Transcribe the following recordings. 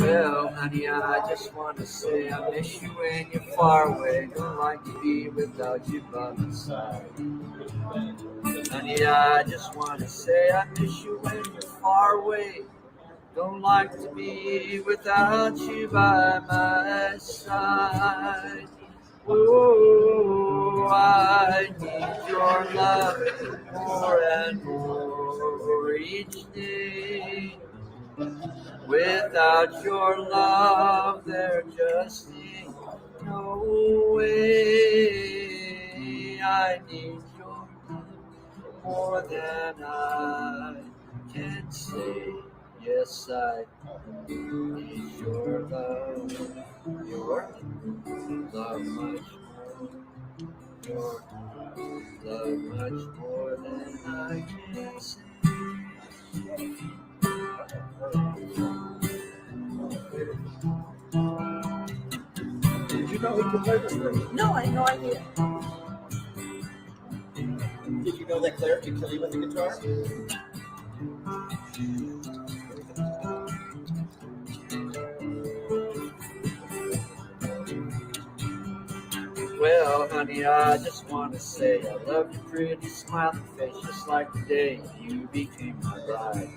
Well, honey, I just want to say I miss you when you're far away. Don't like to be without you by my side. Honey, I just want to say I miss you when you're far away. Don't like to be without you by my side. Oh, I need your love more and more each day. Without your love, there just ain't no way. I need your love more than I can say. Yes, I need your love, your love much more, your love much more than I can say. Did you know he could play this thing? No, I had no idea. Did you know that Claire could kill you with a guitar? Well, honey, I just want to say I love your pretty smiling face, just like the day you became my bride.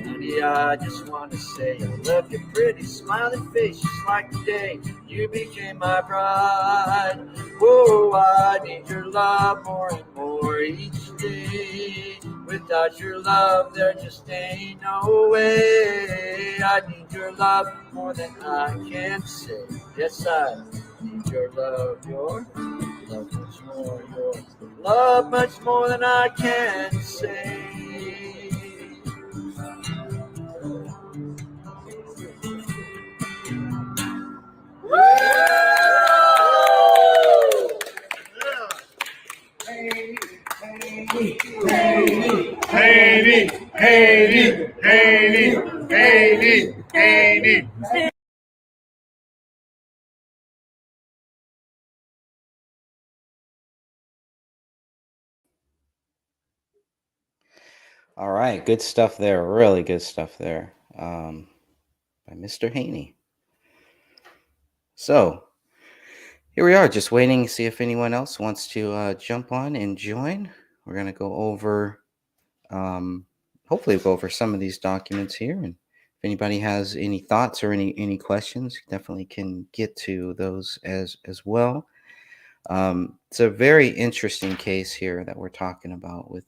Honey, I just want to say I love your pretty smiling face, just like the day you became my bride. Whoa, I need your love more and more each day. Without your love, there just ain't no way. I need your love more than I can say. Yes, I need your love, your love much more, your love much more than I can say. Haney. All right, good stuff there. Really good stuff there by Mr. Haney. So here we are, just waiting to see if anyone else wants to jump on and join. We're going to go over, hopefully go over some of these documents here. And if anybody has any thoughts or any questions, definitely can get to those as well. It's a very interesting case here that we're talking about with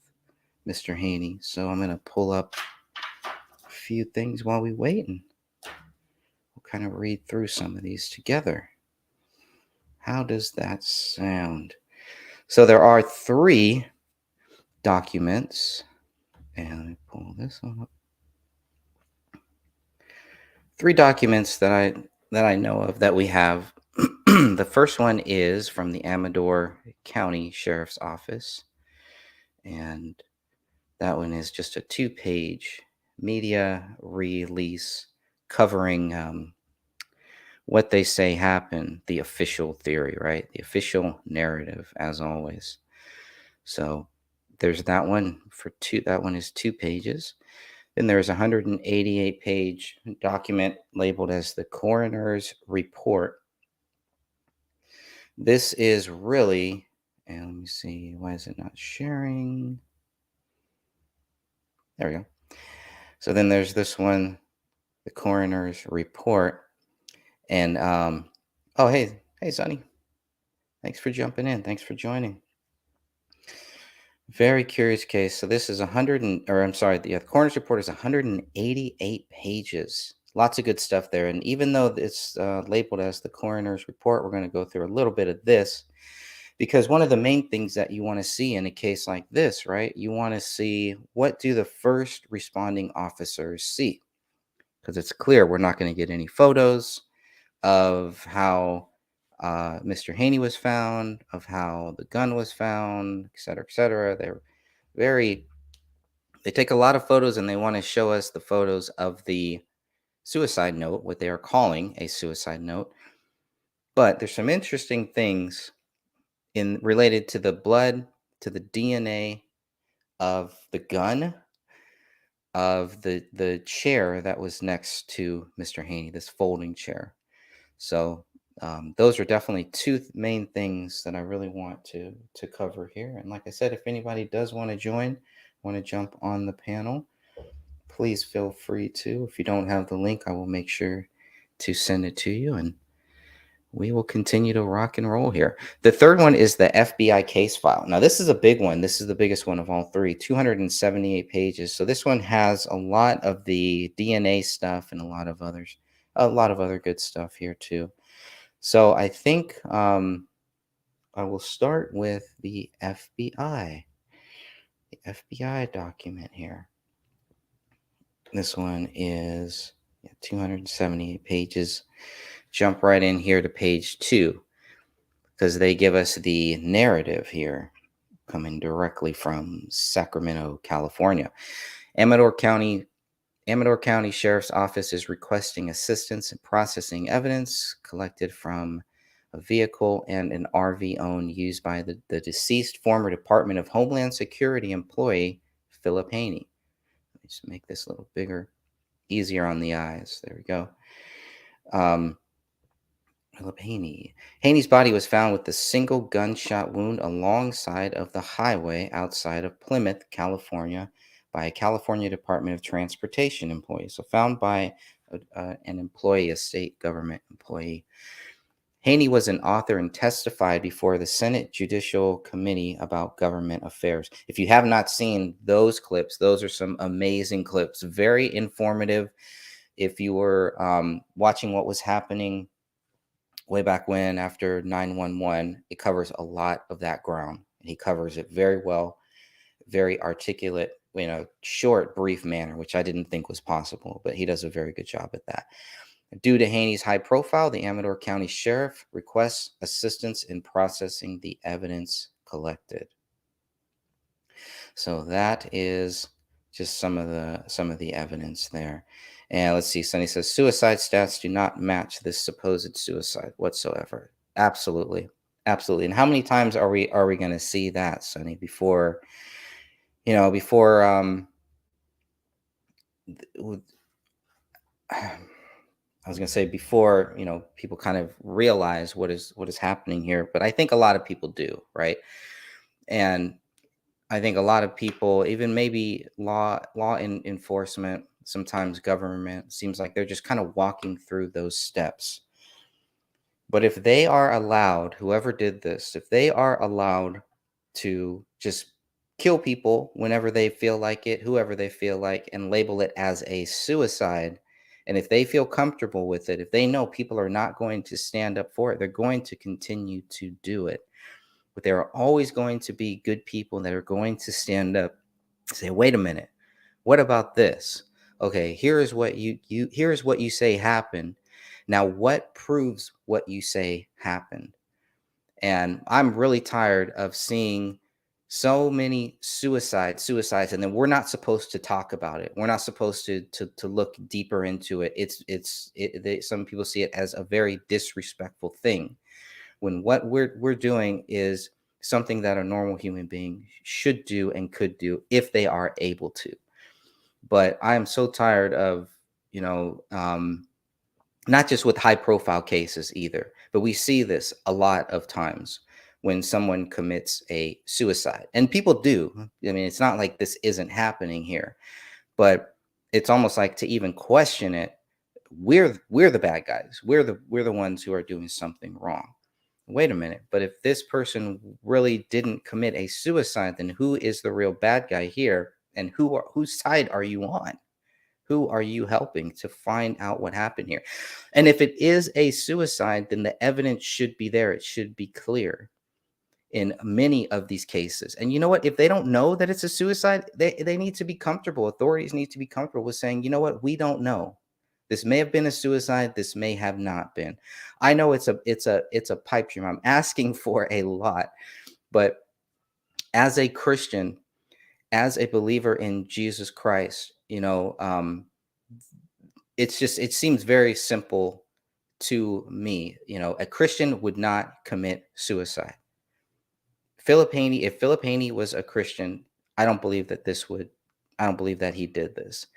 Mr. Haney. So I'm going to pull up a few things while we wait, and we'll kind of read through some of these together. How does that sound? So there are 3 documents, and let me pull this one up. 3 documents that I know of that we have. The first one is from the Amador County Sheriff's Office, and that one is just a 2-page media release covering what they say happened, the official theory, right? The official narrative, as always. So there's that one that one is 2 pages. Then there's a 188-page document labeled as the coroner's report. This is really, and let me see, why is it not sharing? There we go. So then there's this one, the coroner's report. And, oh, hey, Sonny. Thanks for jumping in. Thanks for joining. Very curious case. So this is the coroner's report is 188 pages. Lots of good stuff there. And even though it's labeled as the coroner's report, we're going to go through a little bit of this, because one of the main things that you want to see in a case like this, right? You want to see, what do the first responding officers see? Because it's clear we're not going to get any photos of how Mr. Haney was found, of how the gun was found, et cetera, et cetera. They take a lot of photos, and they want to show us the photos of the suicide note, what they are calling a suicide note. But there's some interesting things related to the blood, to the DNA of the gun. of the chair that was next to Mr. Haney, this folding chair. So those are definitely two main things that I really want to cover here. And like I said, if anybody does want to join, want to jump on the panel, please feel free to. If you don't have the link, I will make sure to send it to you, and we will continue to rock and roll here. The third one is the FBI case file. Now, this is a big one. This is the biggest one of all three, 278 pages. So this one has a lot of the DNA stuff and a lot of other good stuff here too. So I think I will start with the FBI document here. This one is 278 pages. Jump right in here to page 2, because they give us the narrative here coming directly from Sacramento, California. Amador County Sheriff's Office is requesting assistance in processing evidence collected from a vehicle and an RV owned used by the deceased former Department of Homeland Security employee, Philip Haney. Let me just make this a little bigger, easier on the eyes. There we go. Philip Haney. Haney's body was found with a single gunshot wound alongside of the highway outside of Plymouth, California, by a California Department of Transportation employee. So found by an employee, a state government employee. Haney was an author and testified before the Senate Judicial Committee about Government Affairs. If you have not seen those clips, those are some amazing clips, very informative. If you were watching what was happening way back when after 9/11, it covers a lot of that ground. And he covers it very well, very articulate, short, brief manner, which I didn't think was possible, but he does a very good job at that. Due to Haney's high profile, the Amador County Sheriff requests assistance in processing the evidence collected. So that is just some of the evidence there. And let's see, Sonny says suicide stats do not match this supposed suicide whatsoever. Absolutely. Absolutely. And how many times are we going to see that, Sonny, before I was going to say before, people kind of realize what is happening here, but I think a lot of people do, right? And I think a lot of people, even maybe law enforcement, sometimes government, seems like they're just kind of walking through those steps. But if they are allowed, whoever did this, if they are allowed to just kill people whenever they feel like it, whoever they feel like, and label it as a suicide, and if they feel comfortable with it, if they know people are not going to stand up for it, they're going to continue to do it. But there are always going to be good people that are going to stand up and say, wait a minute, what about this? Okay, here is what you say happened. Now, what proves what you say happened? And I'm really tired of seeing so many suicides, and then we're not supposed to talk about it. We're not supposed to look deeper into it. Some people see it as a very disrespectful thing, when what we're doing is something that a normal human being should do and could do if they are able to. But I am so tired of, not just with high profile cases either, but we see this a lot of times when someone commits a suicide, and people do. I mean, it's not like this isn't happening here, but it's almost like to even question it, we're the bad guys. We're the ones who are doing something wrong. Wait a minute, but if this person really didn't commit a suicide, then who is the real bad guy here? And whose side are you on? Who are you helping to find out what happened here? And if it is a suicide, then the evidence should be there. It should be clear in many of these cases. And you know what? If they don't know that it's a suicide, they need to be comfortable. Authorities need to be comfortable with saying, you know what? We don't know. This may have been a suicide. This may have not been. I know it's a pipe dream. I'm asking for a lot, but as a Christian, as a believer in Jesus Christ, it seems very simple to me. A Christian would not commit suicide. If Philip Haney was a Christian, I don't believe that this would I don't believe that he did this.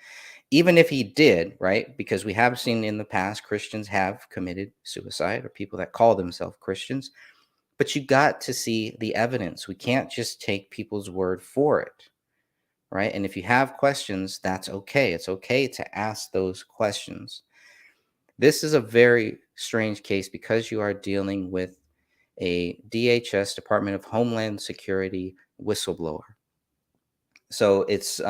Even if he did, right? Because we have seen in the past Christians have committed suicide, or people that call themselves Christians. But you got to see the evidence. We can't just take people's word for it, right? And if you have questions, that's okay. It's okay to ask those questions. This is a very strange case because you are dealing with a DHS, Department of Homeland Security whistleblower. So it's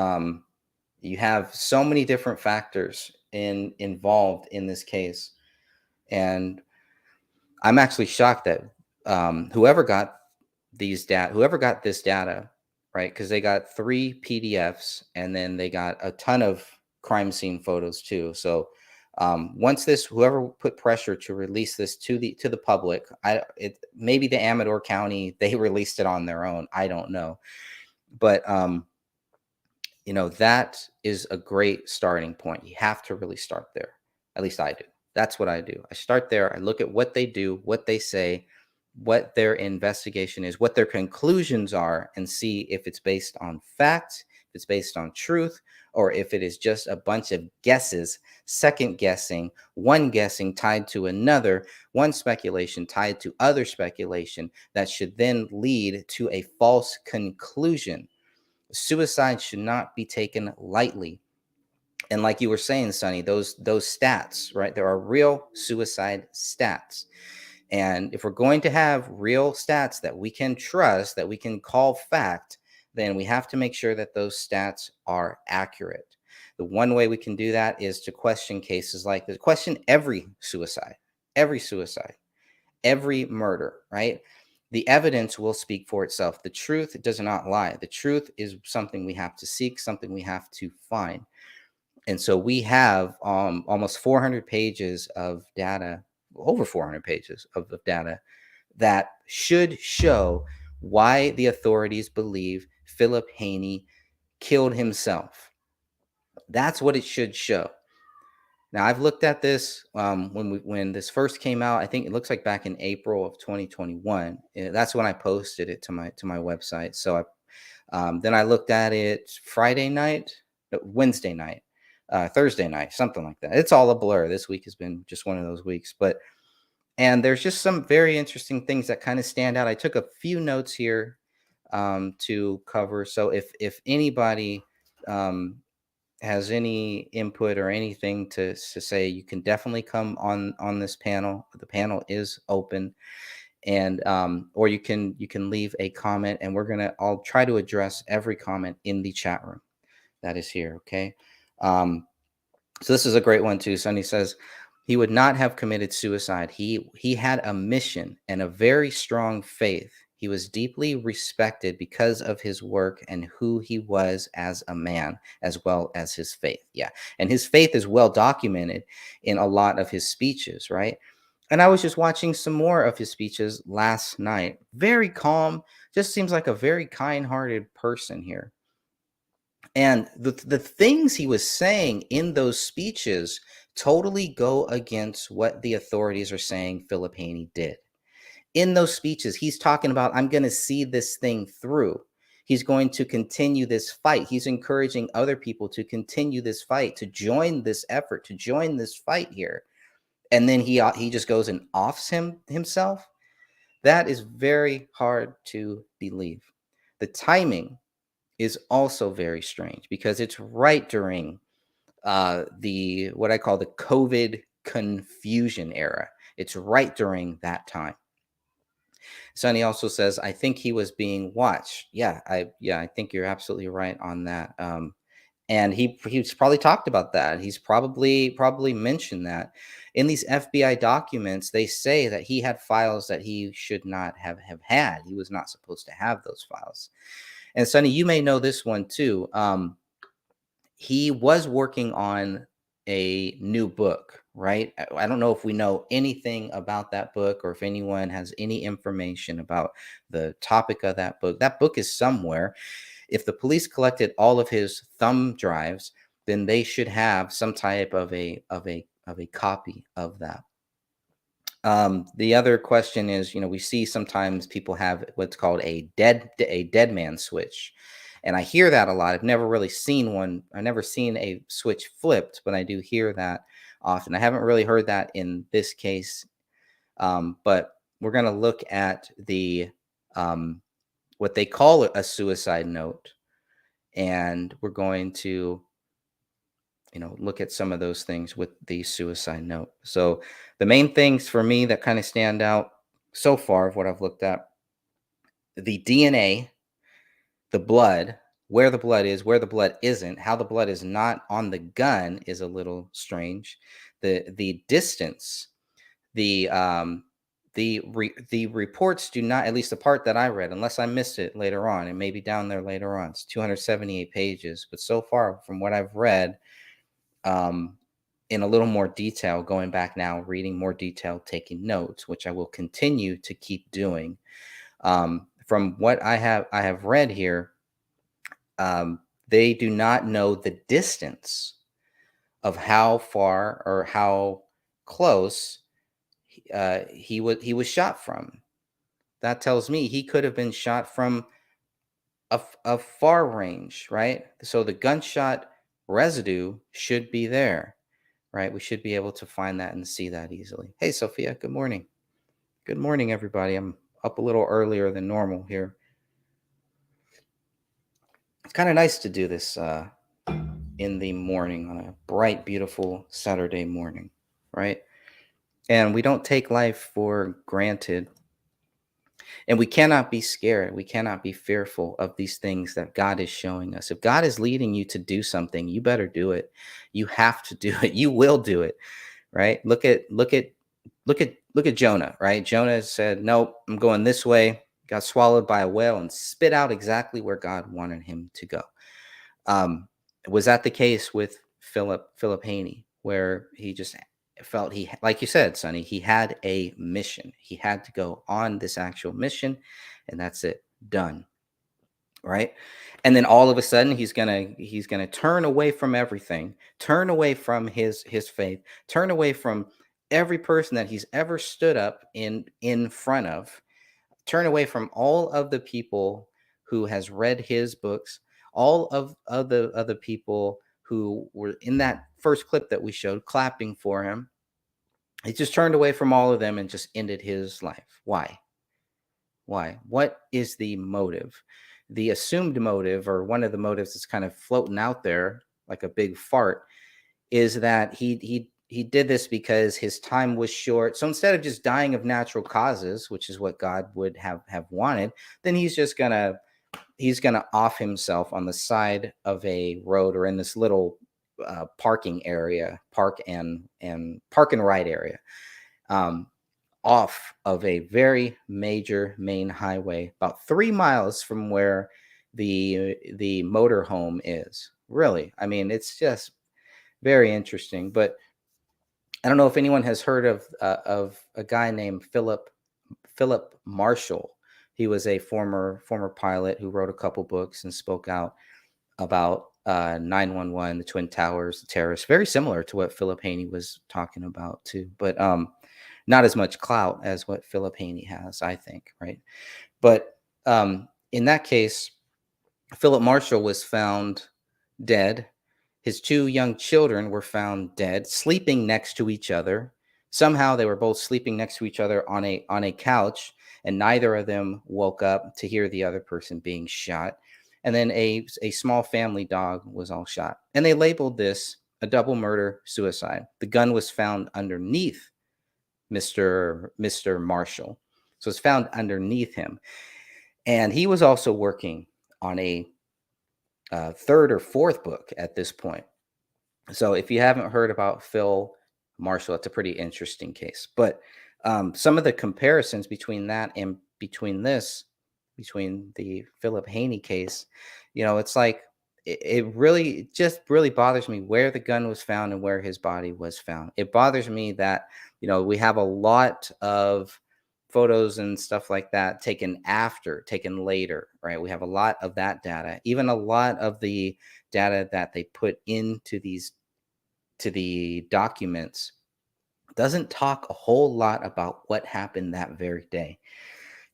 you have so many different factors involved in this case, and I'm actually shocked that whoever got whoever got this data, right? Because they got 3 PDFs and then they got a ton of crime scene photos too. So once this, whoever put pressure to release this to the public, maybe the Amador County, they released it on their own. I don't know, but that is a great starting point. You have to really start there. At least I do. That's what I do. I start there. I look at what they do, what they say, what their investigation is, what their conclusions are, and see if it's based on fact, if it's based on truth, or if it is just a bunch of guesses, second guessing, one guessing tied to another, one speculation tied to other speculation that should then lead to a false conclusion. Suicide should not be taken lightly. And like you were saying, Sonny, those stats, right? There are real suicide stats. And if we're going to have real stats that we can trust, that we can call fact, then we have to make sure that those stats are accurate. The one way we can do that is to question cases like this, question every suicide, every murder, right? The evidence will speak for itself. The truth does not lie. The truth is something we have to seek, something we have to find. And so we have almost 400 pages of data, over 400 pages of data that should show why the authorities believe Philip Haney killed himself. That's what it should show. Now, I've looked at this when this first came out. I think it looks like back in April of 2021. That's when I posted it to my website. So then I looked at it Friday night, Wednesday night, Thursday night, something like that. It's all a blur. This week has been just one of those weeks. And there's just some very interesting things that kind of stand out. I took a few notes here to cover. So if anybody has any input or anything to say, you can definitely come on this panel. The panel is open, and or you can leave a comment, and I'll try to address every comment in the chat room that is here. Okay. So this is a great one too. Sonny says he would not have committed suicide. He had a mission and a very strong faith. He was deeply respected because of his work and who he was as a man, as well as his faith. Yeah. And his faith is well documented in a lot of his speeches, right? And I was just watching some more of his speeches last night. Very calm, just seems like a very kind-hearted person here. And the things he was saying in those speeches totally go against what the authorities are saying Philip Haney did. In those speeches, he's talking about, I'm going to see this thing through. He's going to continue this fight. He's encouraging other people to continue this fight, to join this effort, to join this fight here. And then he just goes and offs himself. That is very hard to believe. The timing is also very strange because it's right during what I call the COVID confusion era. It's right during that time. Sonny also says, I think he was being watched. I think you're absolutely right on that. And he's probably talked about that. He's probably mentioned that in these FBI documents. They say that he had files that he should not have had. He was not supposed to have those files. And Sonny, you may know this one too. He was working on a new book, right? I don't know if we know anything about that book or if anyone has any information about the topic of that book. That book is somewhere. If the police collected all of his thumb drives, then they should have some type of a copy of that. The other question is, we see sometimes people have what's called a dead man switch. And I hear that a lot. I've never really seen one. I've never seen a switch flipped, but I do hear that often. I haven't really heard that in this case. But we're going to look at the what they call a suicide note, and we're going to look at some of those things with the suicide note. So the main things for me that kind of stand out so far of what I've looked at: the DNA, the blood, where the blood is, where the blood isn't, how the blood is not on the gun is a little strange. The distance, the reports do not, at least the part that I read, unless I missed it later on, it may be down there later on. It's 278 pages, but so far from what I've read, um, in a little more detail, going back now, reading more detail, taking notes, which I will continue to keep doing. From what I have read here, they do not know the distance of how far or how close he was shot from. That tells me he could have been shot from a far range, right? So the gunshot residue should be there, right? We should be able to find that and see that easily. Hey, Sophia, good morning. Good morning, everybody. I'm up a little earlier than normal here. It's kind of nice to do this in the morning on a bright, beautiful Saturday morning, right? And we don't take life for granted. And we cannot be scared. We cannot be fearful of these things that God is showing us. If God is leading you to do something, you better do it. You have to do it. You will do it, right? Look at Jonah, right? Jonah said, "Nope, I'm going this way." Got swallowed by a whale and spit out exactly where God wanted him to go. Um, was that the case with Philip Haney, where he just felt like you said, Sonny, he had a mission. He had to go on this actual mission, and that's it, done, right? And then all of a sudden, he's gonna turn away from everything, turn away from his faith, turn away from every person that he's ever stood up in front of, turn away from all of the people who has read his books, all of the other people who were in that first clip that we showed clapping for him. He just turned away from all of them and just ended his life. Why? What is the motive? The assumed motive, or one of the motives that's kind of floating out there like a big fart, is that he did this because his time was short. So instead of just dying of natural causes, which is what God would have wanted, then he's gonna off himself on the side of a road or in this little parking area, park and ride area, um, off of a very major main highway, about 3 miles from where the motorhome is. Really, I mean, it's just very interesting. But I don't know if anyone has heard of a guy named Philip Marshall. He was a former pilot who wrote a couple books and spoke out about 911, the Twin Towers, the terrorists. Very similar to what Philip Haney was talking about too, but not as much clout as what Philip Haney has, I think, right? But in that case, Philip Marshall was found dead. His two young children were found dead, sleeping next to each other. Somehow they were both sleeping next to each other on a couch, and neither of them woke up to hear the other person being shot. And then a small family dog was all shot. And they labeled this a double murder suicide. The gun was found underneath Mr. Marshall. So it's found underneath him. And he was also working on a third or fourth book at this point. So if you haven't heard about Phil Marshall, it's a pretty interesting case. But some of the comparisons between that and between the Philip Haney case, it's like it just really bothers me where the gun was found and where his body was found. It bothers me that we have a lot of photos and stuff like that taken later, right? We have a lot of that data, even a lot of the data that they put into the documents doesn't talk a whole lot about what happened that very day.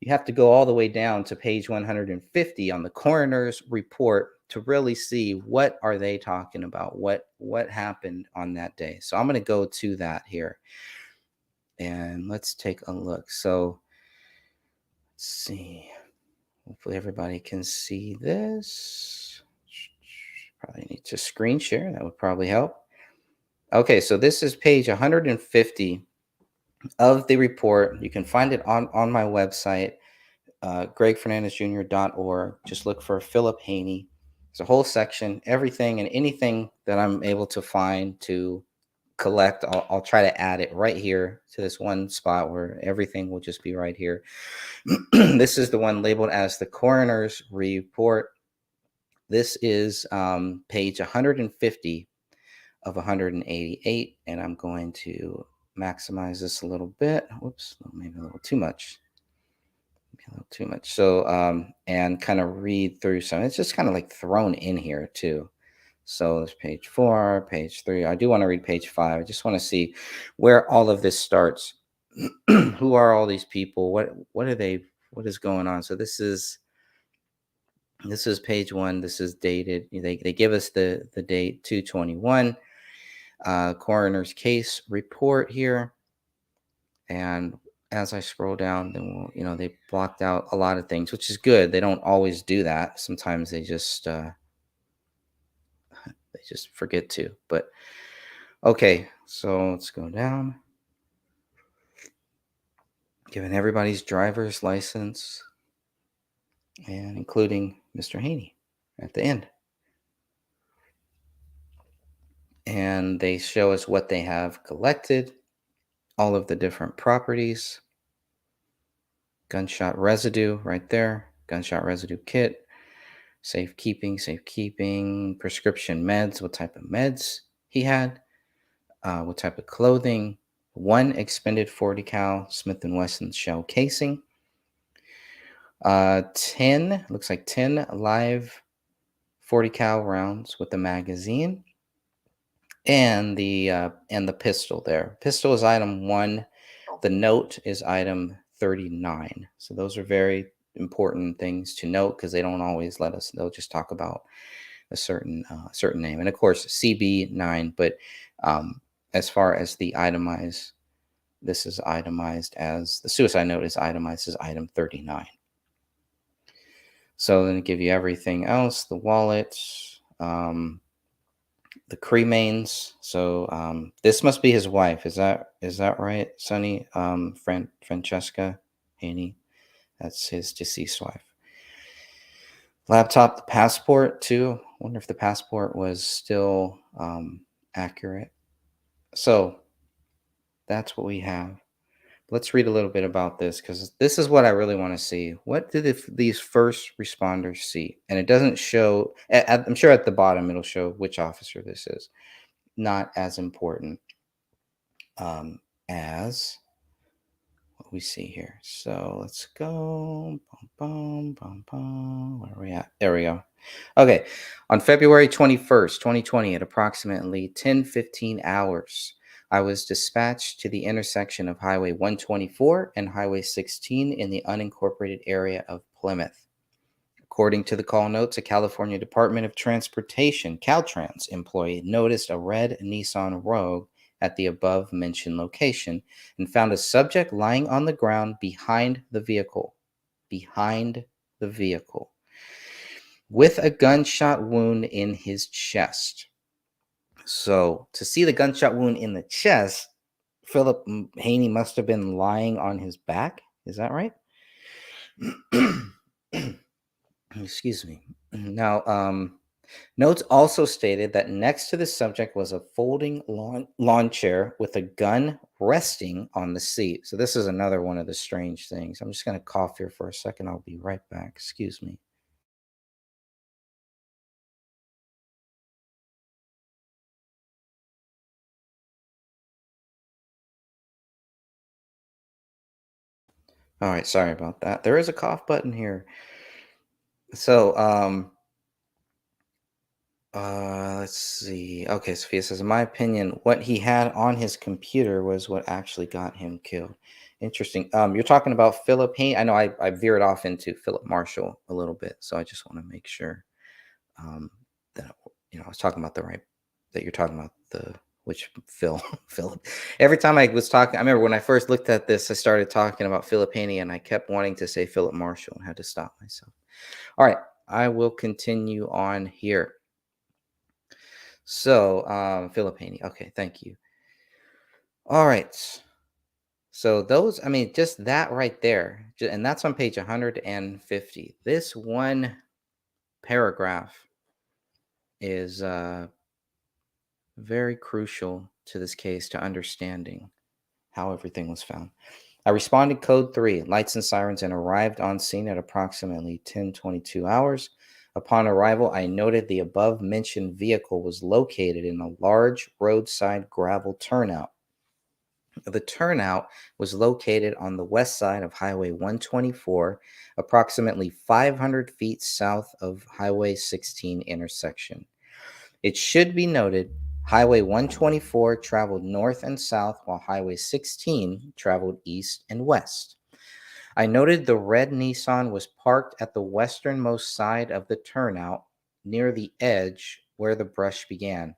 You have to go all the way down to page 150 on the coroner's report to really see what are they talking about, what happened on that day. So I'm going to go to that here and let's take a look. So let's see. Hopefully everybody can see this. Probably need to screen share. That would probably help. Okay, so this is page 150 of the report. You can find it on my website, gregfernandezjr.org. Just look for Philip Haney. There's a whole section, everything and anything that I'm able to find to collect. I'll try to add it right here to this one spot where everything will just be right here. This is the one labeled as the coroner's report. This is page 150 of 188, and I'm going to maximize this a little bit. Whoops, maybe a little too much. So, and kind of read through some. It's just kind of like thrown in here too. So there's page 4, page 3. I do want to read page 5. I just want to see where all of this starts. Who are all these people? What are they? What is going on? So this is page 1. This is dated. They give us the date 2/21. Coroner's case report here. And as I scroll down, then they blocked out a lot of things, which is good. They don't always do that. Sometimes they just forget to. But okay, so let's go down. Giving everybody's driver's license, and including Mr. Haney at the end. And they show us what they have collected, all of the different properties, gunshot residue right there, gunshot residue kit, safekeeping, prescription meds, what type of meds he had, what type of clothing, 1 expended 40 cal Smith & Wesson shell casing, 10, looks like 10 live 40 cal rounds with the magazine, and the pistol there. Pistol is item 1. The note is item 39. So those are very important things to note because they don't always let us. They'll just talk about a certain name, and of course CB9. But as far as the itemized, this is itemized as the suicide note is itemized as item 39. So then give you everything else: the wallet, the cremains. So this must be his wife. Is that right, Sonny? Francesca Haney. That's his deceased wife. Laptop, the passport too. Wonder if the passport was still accurate. So that's what we have. Let's read a little bit about this because this is what I really want to see. What did these first responders see? And it doesn't show. I'm sure at the bottom it'll show which officer this is. Not as important as what we see here. So let's go. Where are we at? There we go. Okay. On February 21st, 2020, at approximately 10:15 hours, I was dispatched to the intersection of Highway 124 and Highway 16 in the unincorporated area of Plymouth. According to the call notes, a California Department of Transportation, Caltrans, employee noticed a red Nissan Rogue at the above-mentioned location and found a subject lying on the ground behind the vehicle, with a gunshot wound in his chest. So to see the gunshot wound in the chest, Philip Haney must have been lying on his back. Is that right? Excuse me. Now, notes also stated that next to the subject was a folding lawn chair with a gun resting on the seat. So this is another one of the strange things. I'm just going to cough here for a second. I'll be right back. Excuse me. All right, sorry about that. There is a cough button here. So, let's see. Okay, Sophia says, in my opinion, what he had on his computer was what actually got him killed. Interesting. You're talking about Philip Haney. I know I veered off into Philip Marshall a little bit, so I just want to make sure um, that I was talking about the right, that you're talking about the which Philip. Every time I was talking, I remember when I first looked at this, I started talking about Philip Haney, and I kept wanting to say Philip Marshall and had to stop myself. All right, I will continue on here. So, Philip Haney. Okay, thank you. All right. So those, I mean, just that right there, and that's on page 150. This one paragraph is very crucial to this case, to understanding how everything was found. I responded code 3, lights and sirens, and arrived on scene at approximately 10:22 hours. Upon arrival, I noted the above mentioned vehicle was located in a large roadside gravel turnout. The turnout was located on the west side of Highway 124, approximately 500 feet south of Highway 16 intersection. It should be noted Highway 124 traveled north and south, while Highway 16 traveled east and west. I noted the red Nissan was parked at the westernmost side of the turnout, near the edge where the brush began.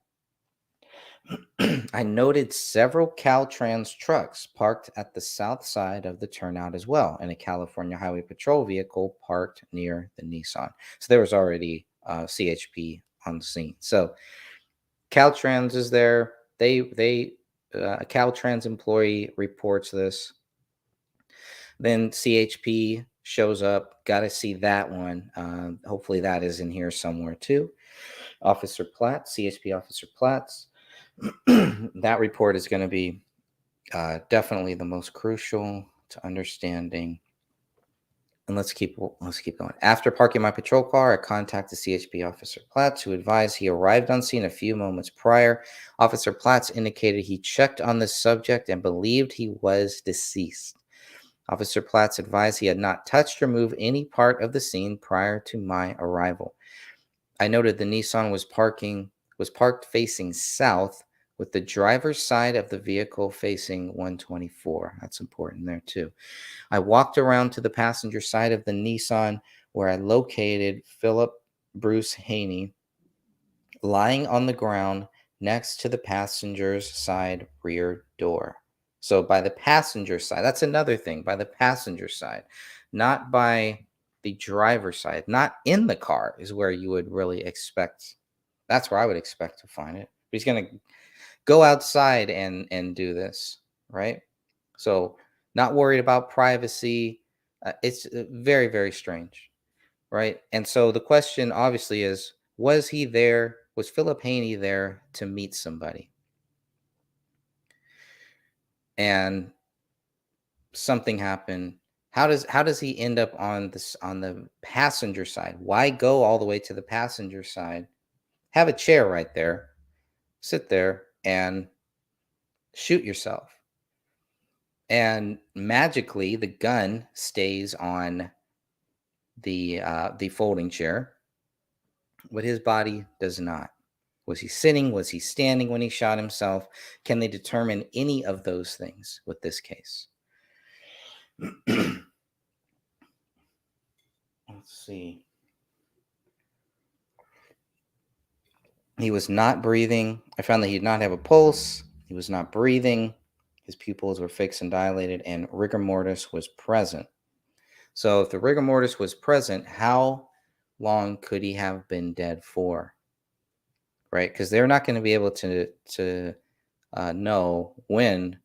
I noted several Caltrans trucks parked at the south side of the turnout as well, and a California Highway Patrol vehicle parked near the Nissan. So there was already CHP on the scene. So Caltrans is there. A Caltrans employee reports this. Then CHP shows up. Got to see that one. Hopefully that is in here somewhere too. Officer Platts, CHP Officer Platts. That report is going to be definitely the most crucial to understanding. And let's keep going. After parking my patrol car, I contacted CHP Officer Platts, who advised he arrived on scene a few moments prior. Officer Platts indicated he checked on the subject and believed he was deceased. Officer Platts advised he had not touched or moved any part of the scene prior to my arrival. I noted the Nissan was parked facing south, with the driver's side of the vehicle facing 124. That's important there too. I walked around to the passenger side of the Nissan, where I located Philip Bruce Haney lying on the ground next to the passenger's side rear door. So by the passenger side, that's another thing, by the passenger side, not by the driver's side, not in the car is where you would really expect. That's where I would expect to find it. But he's going to go outside and do this, right? So not worried about privacy. It's very, very strange, right? And so the question obviously is, was he there? Was Philip Haney there to meet somebody? And something happened. How does he end up on the passenger side? Why go all the way to the passenger side? Have a chair right there, sit there and shoot yourself. And magically the gun stays on the folding chair, but his body does not. Was he sitting? Was he standing when he shot himself? Can they determine any of those things with this case? Let's see. He was not breathing. I found that he did not have a pulse. He was not breathing. His pupils were fixed and dilated, and rigor mortis was present. So if the rigor mortis was present, how long could he have been dead for? Right? Because they're not going to be able to know when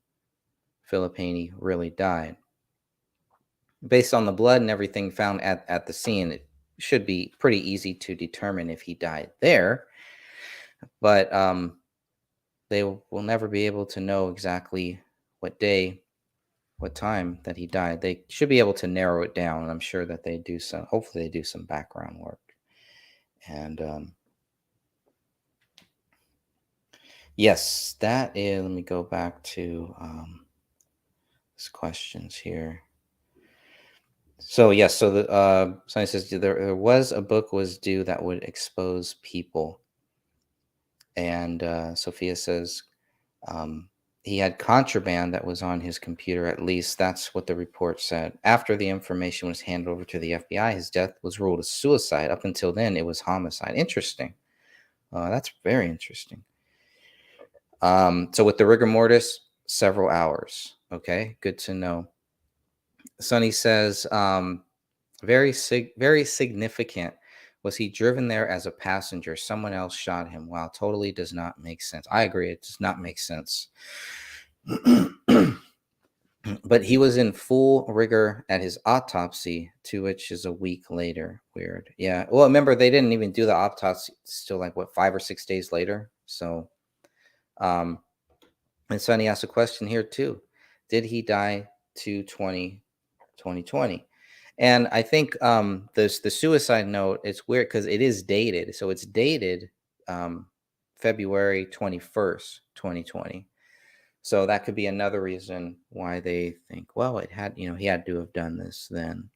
Philip Haney really died. Based on the blood and everything found at the scene, it should be pretty easy to determine if he died there. But they will never be able to know exactly what day, what time that he died. They should be able to narrow it down, and I'm sure that they do some. Hopefully, they do some background work. And yes, that is. Let me go back to these questions here. So yes, so the somebody says there was a book was due that would expose people, and Sophia says he had contraband that was on his computer. At least that's what the report said. After the information was handed over to the FBI, his death was ruled a suicide. Up until then, it was homicide. Interesting. That's very interesting. So with the rigor mortis, several hours. Okay, good to know. Sonny says, very significant. Was he driven there as a passenger? Someone else shot him. Wow, totally does not make sense. I agree, it does not make sense. But he was in full rigor at his autopsy, to which is a week later. Weird. Yeah. Well, remember, they didn't even do the autopsy still like what, 5 or 6 days later. So, and Sonny asked a question here too. Did he die to 2020? And I think the suicide note, it's weird because it is dated. So it's dated February 21st, 2020. So that could be another reason why they think, well, it had, he had to have done this then.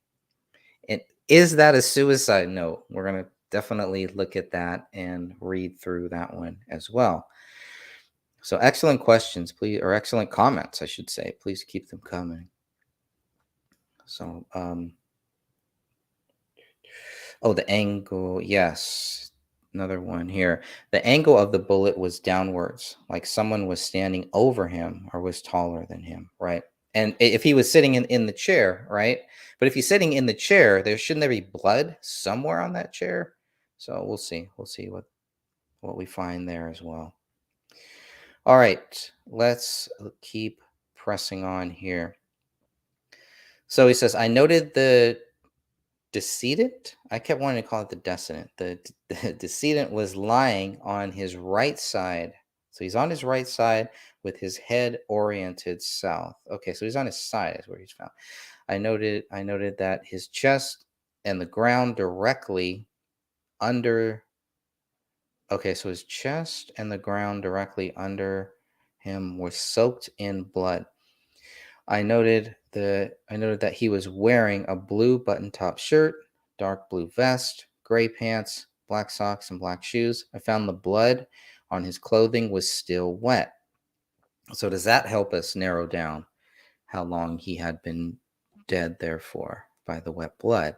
Is that a suicide note? We're going to definitely look at that and read through that one as well. So excellent questions, please, or excellent comments, I should say. Please keep them coming. So, the angle, yes. Another one here. The angle of the bullet was downwards, like someone was standing over him or was taller than him, right? And if he was sitting in the chair, right? But if he's sitting in the chair, shouldn't there be blood somewhere on that chair? So we'll see. We'll see what we find there as well. All right, let's keep pressing on here. So he says, I noted the decedent. I kept wanting to call it the decedent. The decedent was lying on his right side. So he's on his right side with his head oriented south. Okay, so he's on his side is where he's found. I noted that his chest and the ground directly under. Okay, so his chest and the ground directly under him was soaked in blood. I noted that he was wearing a blue button-top shirt, dark blue vest, gray pants, black socks, and black shoes. I found the blood on his clothing was still wet. So does that help us narrow down how long he had been dead there for by the wet blood?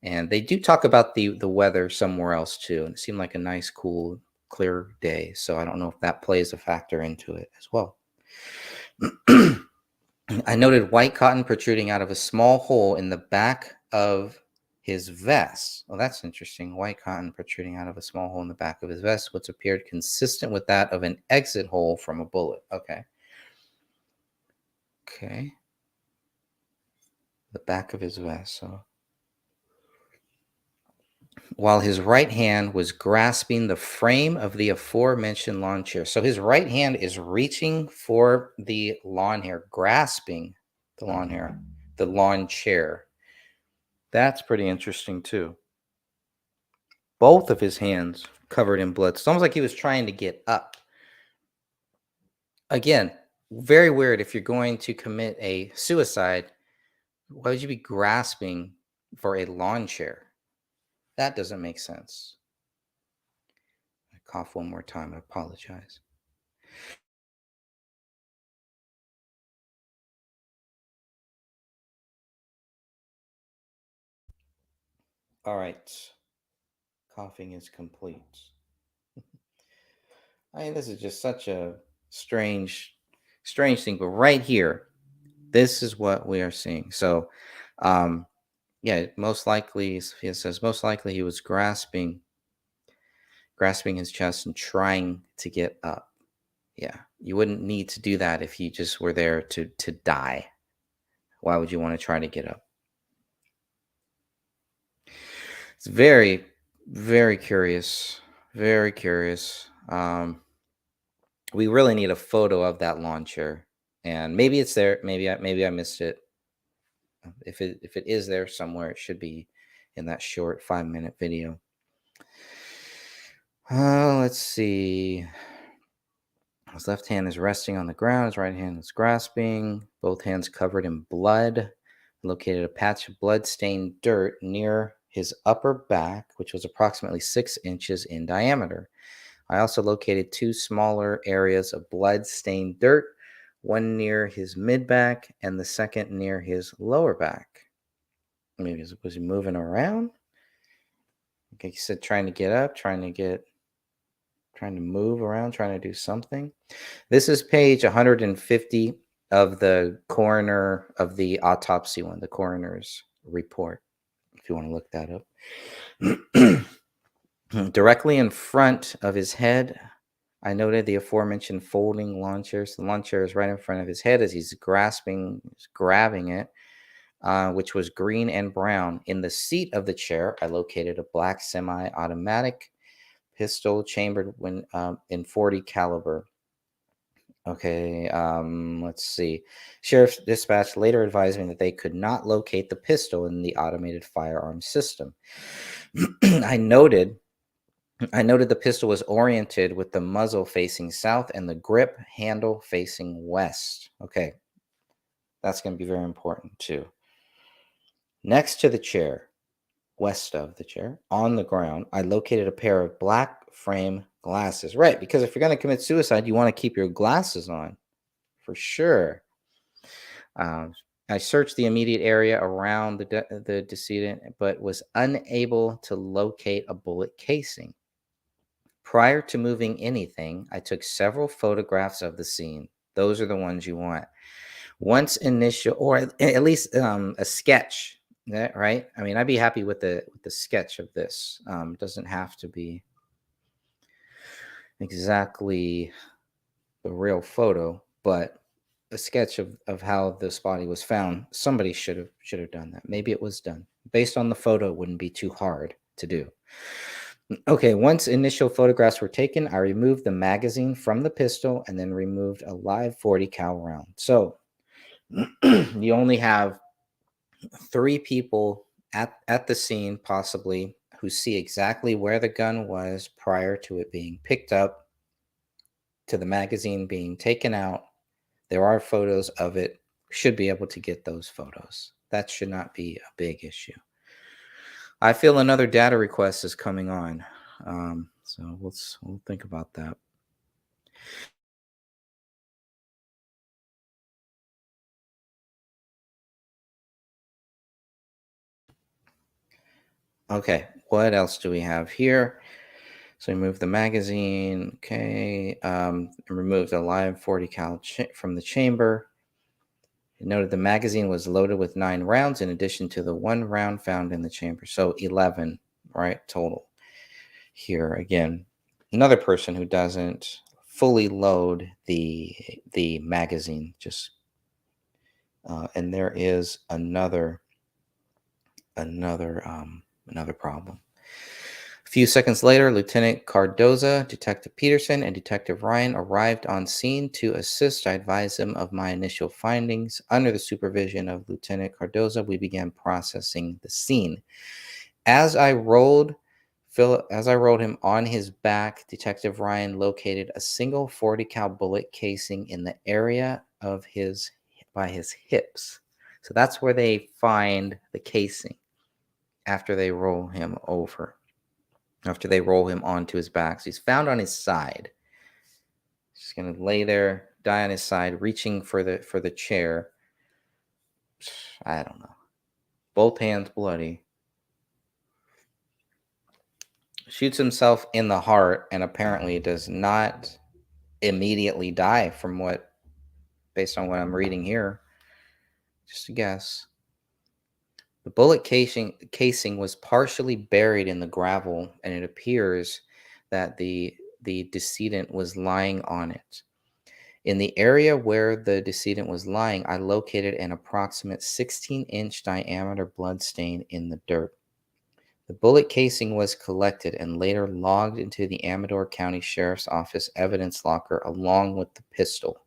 And they do talk about the weather somewhere else too, and it seemed like a nice, cool, clear day. So I don't know if that plays a factor into it as well. I noted white cotton protruding out of a small hole in the back of his vest. Well, that's interesting. White cotton protruding out of a small hole in the back of his vest, which appeared consistent with that of an exit hole from a bullet. Okay. The back of his vest. So, while his right hand was grasping the frame of the aforementioned lawn chair. So his right hand is reaching for the lawn chair, grasping the lawn chair. That's pretty interesting too. Both of his hands covered in blood. It's almost like he was trying to get up. Again, very weird. If you're going to commit a suicide, why would you be grasping for a lawn chair? That doesn't make sense. I cough one more time. I apologize. All right. Coughing is complete. I mean, this is just such a strange thing. But right here, this is what we are seeing. So, yeah, most likely, it says most likely he was grasping his chest and trying to get up. Yeah, you wouldn't need to do that if you just were there to die. Why would you want to try to get up? It's very, very curious. Very curious. We really need a photo of that lawn chair, and maybe it's there. Maybe I missed it. If it is there somewhere, it should be in that short 5-minute video. Let's see. His left hand is resting on the ground. His right hand is grasping. Both hands covered in blood. Located a patch of blood-stained dirt near his upper back, which was approximately 6 inches in diameter. I also located 2 smaller areas of blood-stained dirt one near his mid back, and the second near his lower back. Maybe was he moving around? Okay, he said trying to get up, trying to move around, trying to do something. This is page 150 of the coroner of the autopsy one, the coroner's report, if you want to look that up. Directly in front of his head, I noted the aforementioned folding lawn chairs. The lawn chair is right in front of his head as he's grabbing it, which was green and brown. In the seat of the chair, I located a black semi-automatic pistol chambered in .40 caliber. Okay, let's see. Sheriff's dispatch later advised me that they could not locate the pistol in the automated firearm system. I noted the pistol was oriented with the muzzle facing south and the grip handle facing west. Okay, that's going to be very important too. Next to the chair, west of the chair, on the ground, I located a pair of black frame glasses. Right, because if you're going to commit suicide, you want to keep your glasses on, for sure. I searched the immediate area around the decedent, but was unable to locate a bullet casing. Prior to moving anything, I took several photographs of the scene. Those are the ones you want. Once initial, or at least a sketch, right? I mean, I'd be happy with the sketch of this. Doesn't have to be exactly the real photo, but a sketch of how this body was found. Somebody should have done that. Maybe it was done. Based on the photo, it wouldn't be too hard to do. Okay, once initial photographs were taken, I removed the magazine from the pistol and then removed a live .40 cal round. So you only have 3 people at the scene, possibly, who see exactly where the gun was prior to it being picked up, to the magazine being taken out. There are photos of it. Should be able to get those photos. That should not be a big issue. I feel another data request is coming on. So we'll think about that. Okay, what else do we have here? So we move the magazine. Okay, remove the live .40 cal from the chamber. It noted the magazine was loaded with 9 rounds in addition to the 1 round found in the chamber. So 11, right, total. Here again, another person who doesn't fully load the magazine, just and there is another problem. A few seconds later, Lieutenant Cardoza, Detective Peterson, and Detective Ryan arrived on scene to assist. I advised them of my initial findings. Under the supervision of Lieutenant Cardoza, we began processing the scene. As I rolled him on his back, Detective Ryan located a single .40 cal bullet casing in the area of by his hips. So that's where they find the casing after they roll him over. After they roll him onto his back. So he's found on his side. He's going to lay there, die on his side, reaching for the chair. I don't know. Both hands bloody. Shoots himself in the heart and apparently does not immediately die based on what I'm reading here. Just a guess. The bullet casing was partially buried in the gravel, and it appears that the decedent was lying on it. In the area where the decedent was lying, I located an approximate 16-inch diameter blood stain in the dirt. The bullet casing was collected and later logged into the Amador County Sheriff's Office evidence locker along with the pistol.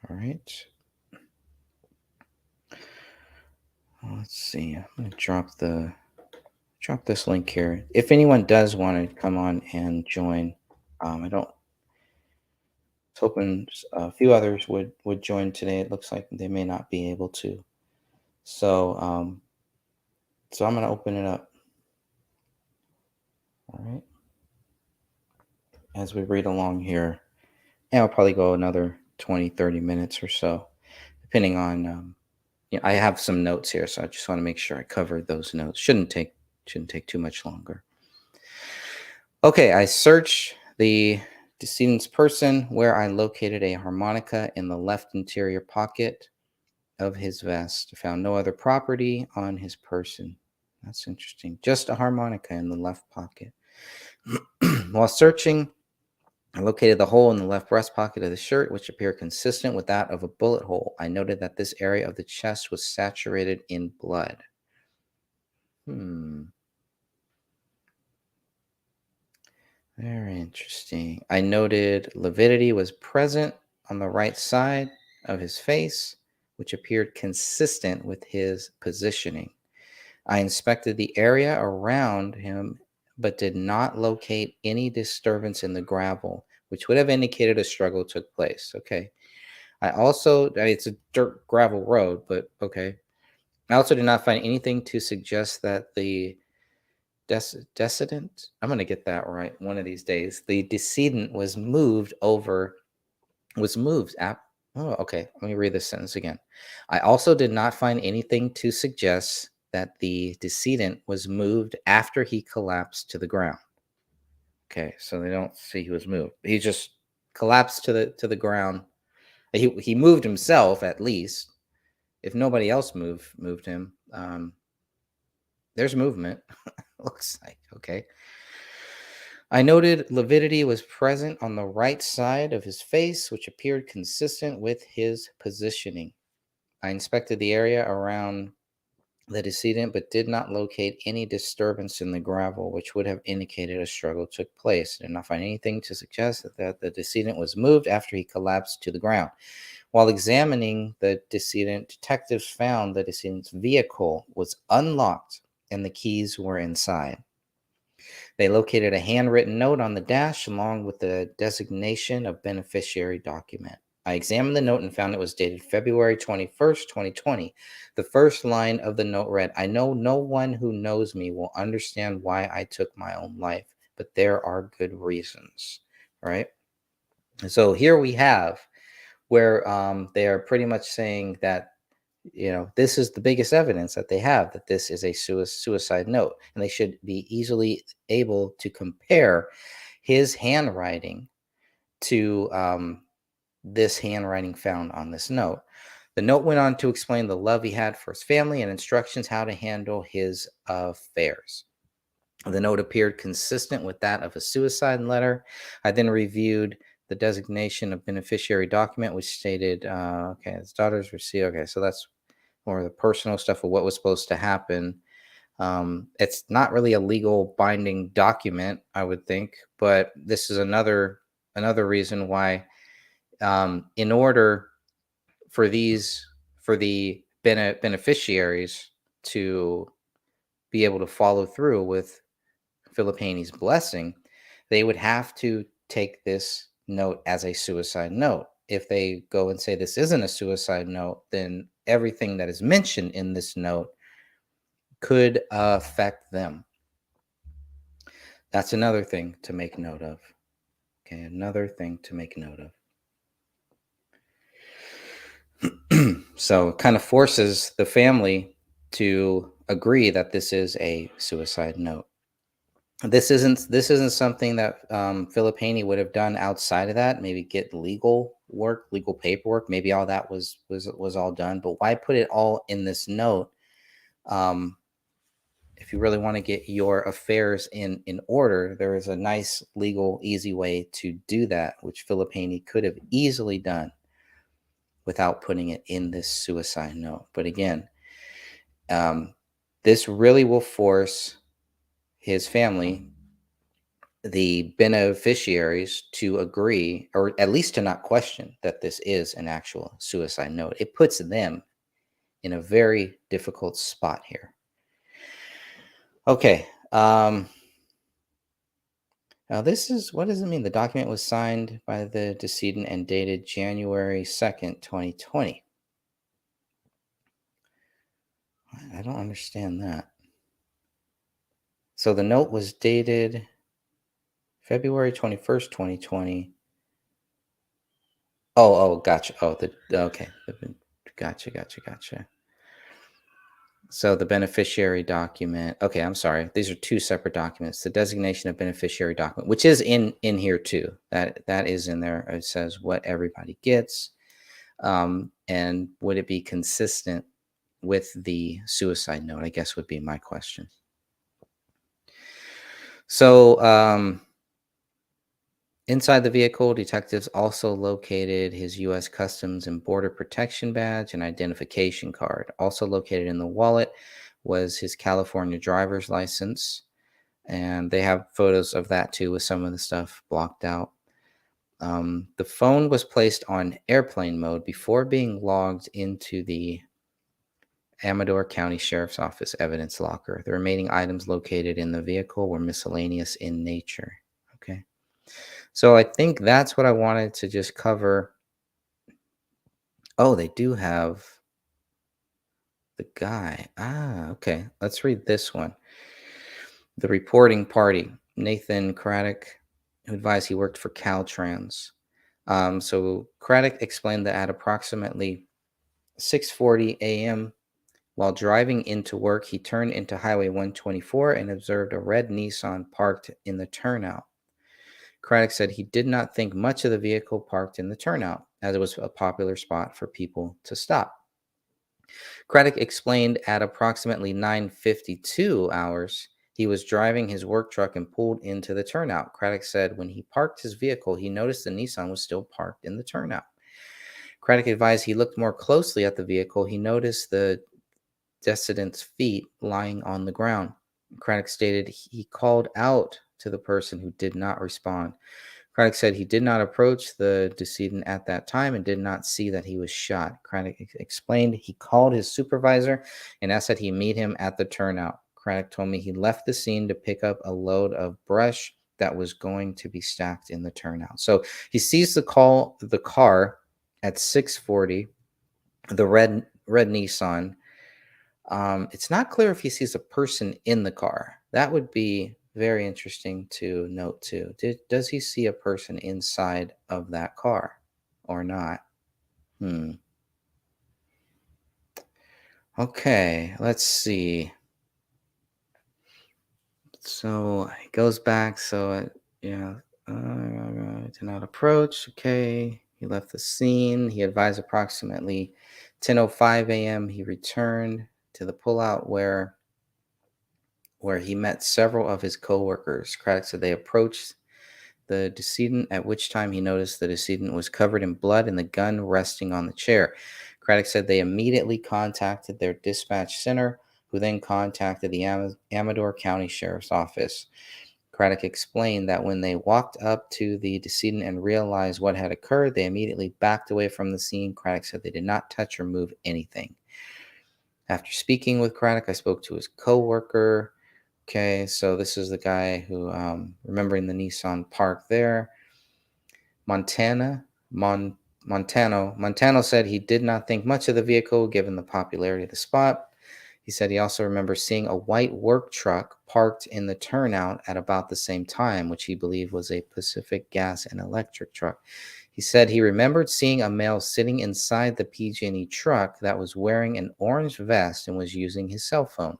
All right. Let's see. I'm going to drop this link here. If anyone does want to come on and join, I was hoping a few others would join today. It looks like they may not be able to. So, I'm going to open it up. All right. As we read along here, and I'll probably go another 20, 30 minutes or so, depending on, I have some notes here, so I just want to make sure I covered those notes. Shouldn't take too much longer. Okay, I searched the decedent's person where I located a harmonica in the left interior pocket of his vest. I found no other property on his person. That's interesting. Just a harmonica in the left pocket. While searching, I located the hole in the left breast pocket of the shirt, which appeared consistent with that of a bullet hole. I noted that this area of the chest was saturated in blood. Very interesting. I noted lividity was present on the right side of his face, which appeared consistent with his positioning. I inspected the area around him, but did not locate any disturbance in the gravel, which would have indicated a struggle took place. Okay. It's a dirt gravel road, but okay. I also did not find anything to suggest that the decedent, I'm going to get that right one of these days. The decedent was moved. Oh, okay. Let me read this sentence again. I also did not find anything to suggest that the decedent was moved after he collapsed to the ground. Okay, so they don't see he was moved. He just collapsed to the ground. He moved himself at least. If nobody else moved him, there's movement. Looks like okay. I noted lividity was present on the right side of his face, which appeared consistent with his positioning. I inspected the area around the decedent, but did not locate any disturbance in the gravel, which would have indicated a struggle took place. I did not find anything to suggest that the decedent was moved after he collapsed to the ground. While examining the decedent, detectives found the decedent's vehicle was unlocked and the keys were inside. They located a handwritten note on the dash along with the designation of beneficiary document. I examined the note and found it was dated February 21st, 2020. The first line of the note read, I know no one who knows me will understand why I took my own life, but there are good reasons, right? And so here we have where they are pretty much saying that, this is the biggest evidence that they have that this is a suicide note, and they should be easily able to compare his handwriting to this handwriting found on this note. The note went on to explain the love he had for his family and instructions how to handle his affairs. The note appeared consistent with that of a suicide letter. I then reviewed the designation of beneficiary document, which stated, his daughters received. Okay, so that's more the personal stuff of what was supposed to happen. It's not really a legal binding document, I would think, but this is another reason why, in order for the beneficiaries to be able to follow through with Philip Haney's blessing, they would have to take this note as a suicide note. If they go and say this isn't a suicide note, then everything that is mentioned in this note could affect them. That's another thing to make note of. Okay, another thing to make note of. So it kind of forces the family to agree that this is a suicide note. This isn't something that Philip Haney would have done outside of that. Maybe get legal paperwork. Maybe all that was all done. But why put it all in this note? If you really want to get your affairs in order, there is a nice legal, easy way to do that, which Philip Haney could have easily done without putting it in this suicide note. But again, this really will force his family, the beneficiaries, to agree, or at least to not question that this is an actual suicide note. It puts them in a very difficult spot here. Okay. Now this is, what does it mean? The document was signed by the decedent and dated January 2nd, 2020. I don't understand that. So the note was dated February 21st, 2020. Gotcha. Okay. Gotcha. So the beneficiary document. Okay, I'm sorry. These are two separate documents. The designation of beneficiary document, which is in here too. That is in there. It says what everybody gets, and would it be consistent with the suicide note? I guess would be my question. So inside the vehicle, detectives also located his U.S. Customs and Border Protection badge and identification card. Also located in the wallet was his California driver's license. And they have photos of that too, with some of the stuff blocked out. The phone was placed on airplane mode before being logged into the Amador County Sheriff's Office evidence locker. The remaining items located in the vehicle were miscellaneous in nature. Okay. So I think that's what I wanted to just cover. Oh, they do have the guy. Okay. Let's read this one. The reporting party, Nathan Craddock, who advised he worked for Caltrans. So Craddock explained that at approximately 6:40 a.m., while driving into work, he turned into Highway 124 and observed a red Nissan parked in the turnout. Craddock said he did not think much of the vehicle parked in the turnout, as it was a popular spot for people to stop. Craddock explained at approximately 9:52 hours, he was driving his work truck and pulled into the turnout. Craddock said when he parked his vehicle, he noticed the Nissan was still parked in the turnout. Craddock advised he looked more closely at the vehicle. He noticed the decedent's feet lying on the ground. Craddock stated he called out to the person who did not respond. Craddock said he did not approach the decedent at that time and did not see that he was shot. Craddock explained he called his supervisor and asked that he meet him at the turnout. Craddock told me he left the scene to pick up a load of brush that was going to be stacked in the turnout. So he sees the car at 6:40, the red Nissan. It's not clear if he sees a person in the car. That would be very interesting to note too. Does he see a person inside of that car or not? Hmm. Okay, let's see. So it goes back. Yeah, did not approach. Okay, he left the scene. He advised approximately 10:05 a.m. He returned to the pullout where he met several of his coworkers. Craddock said they approached the decedent, at which time he noticed the decedent was covered in blood and the gun resting on the chair. Craddock said they immediately contacted their dispatch center, who then contacted the Amador County Sheriff's Office. Craddock explained that when they walked up to the decedent and realized what had occurred, they immediately backed away from the scene. Craddock said they did not touch or move anything. After speaking with Craddock, I spoke to his coworker. Okay, so this is the guy who, remembering the Nissan park there. Montano said he did not think much of the vehicle given the popularity of the spot. He said he also remembers seeing a white work truck parked in the turnout at about the same time, which he believed was a Pacific Gas and Electric truck. He said he remembered seeing a male sitting inside the PG&E truck that was wearing an orange vest and was using his cell phone.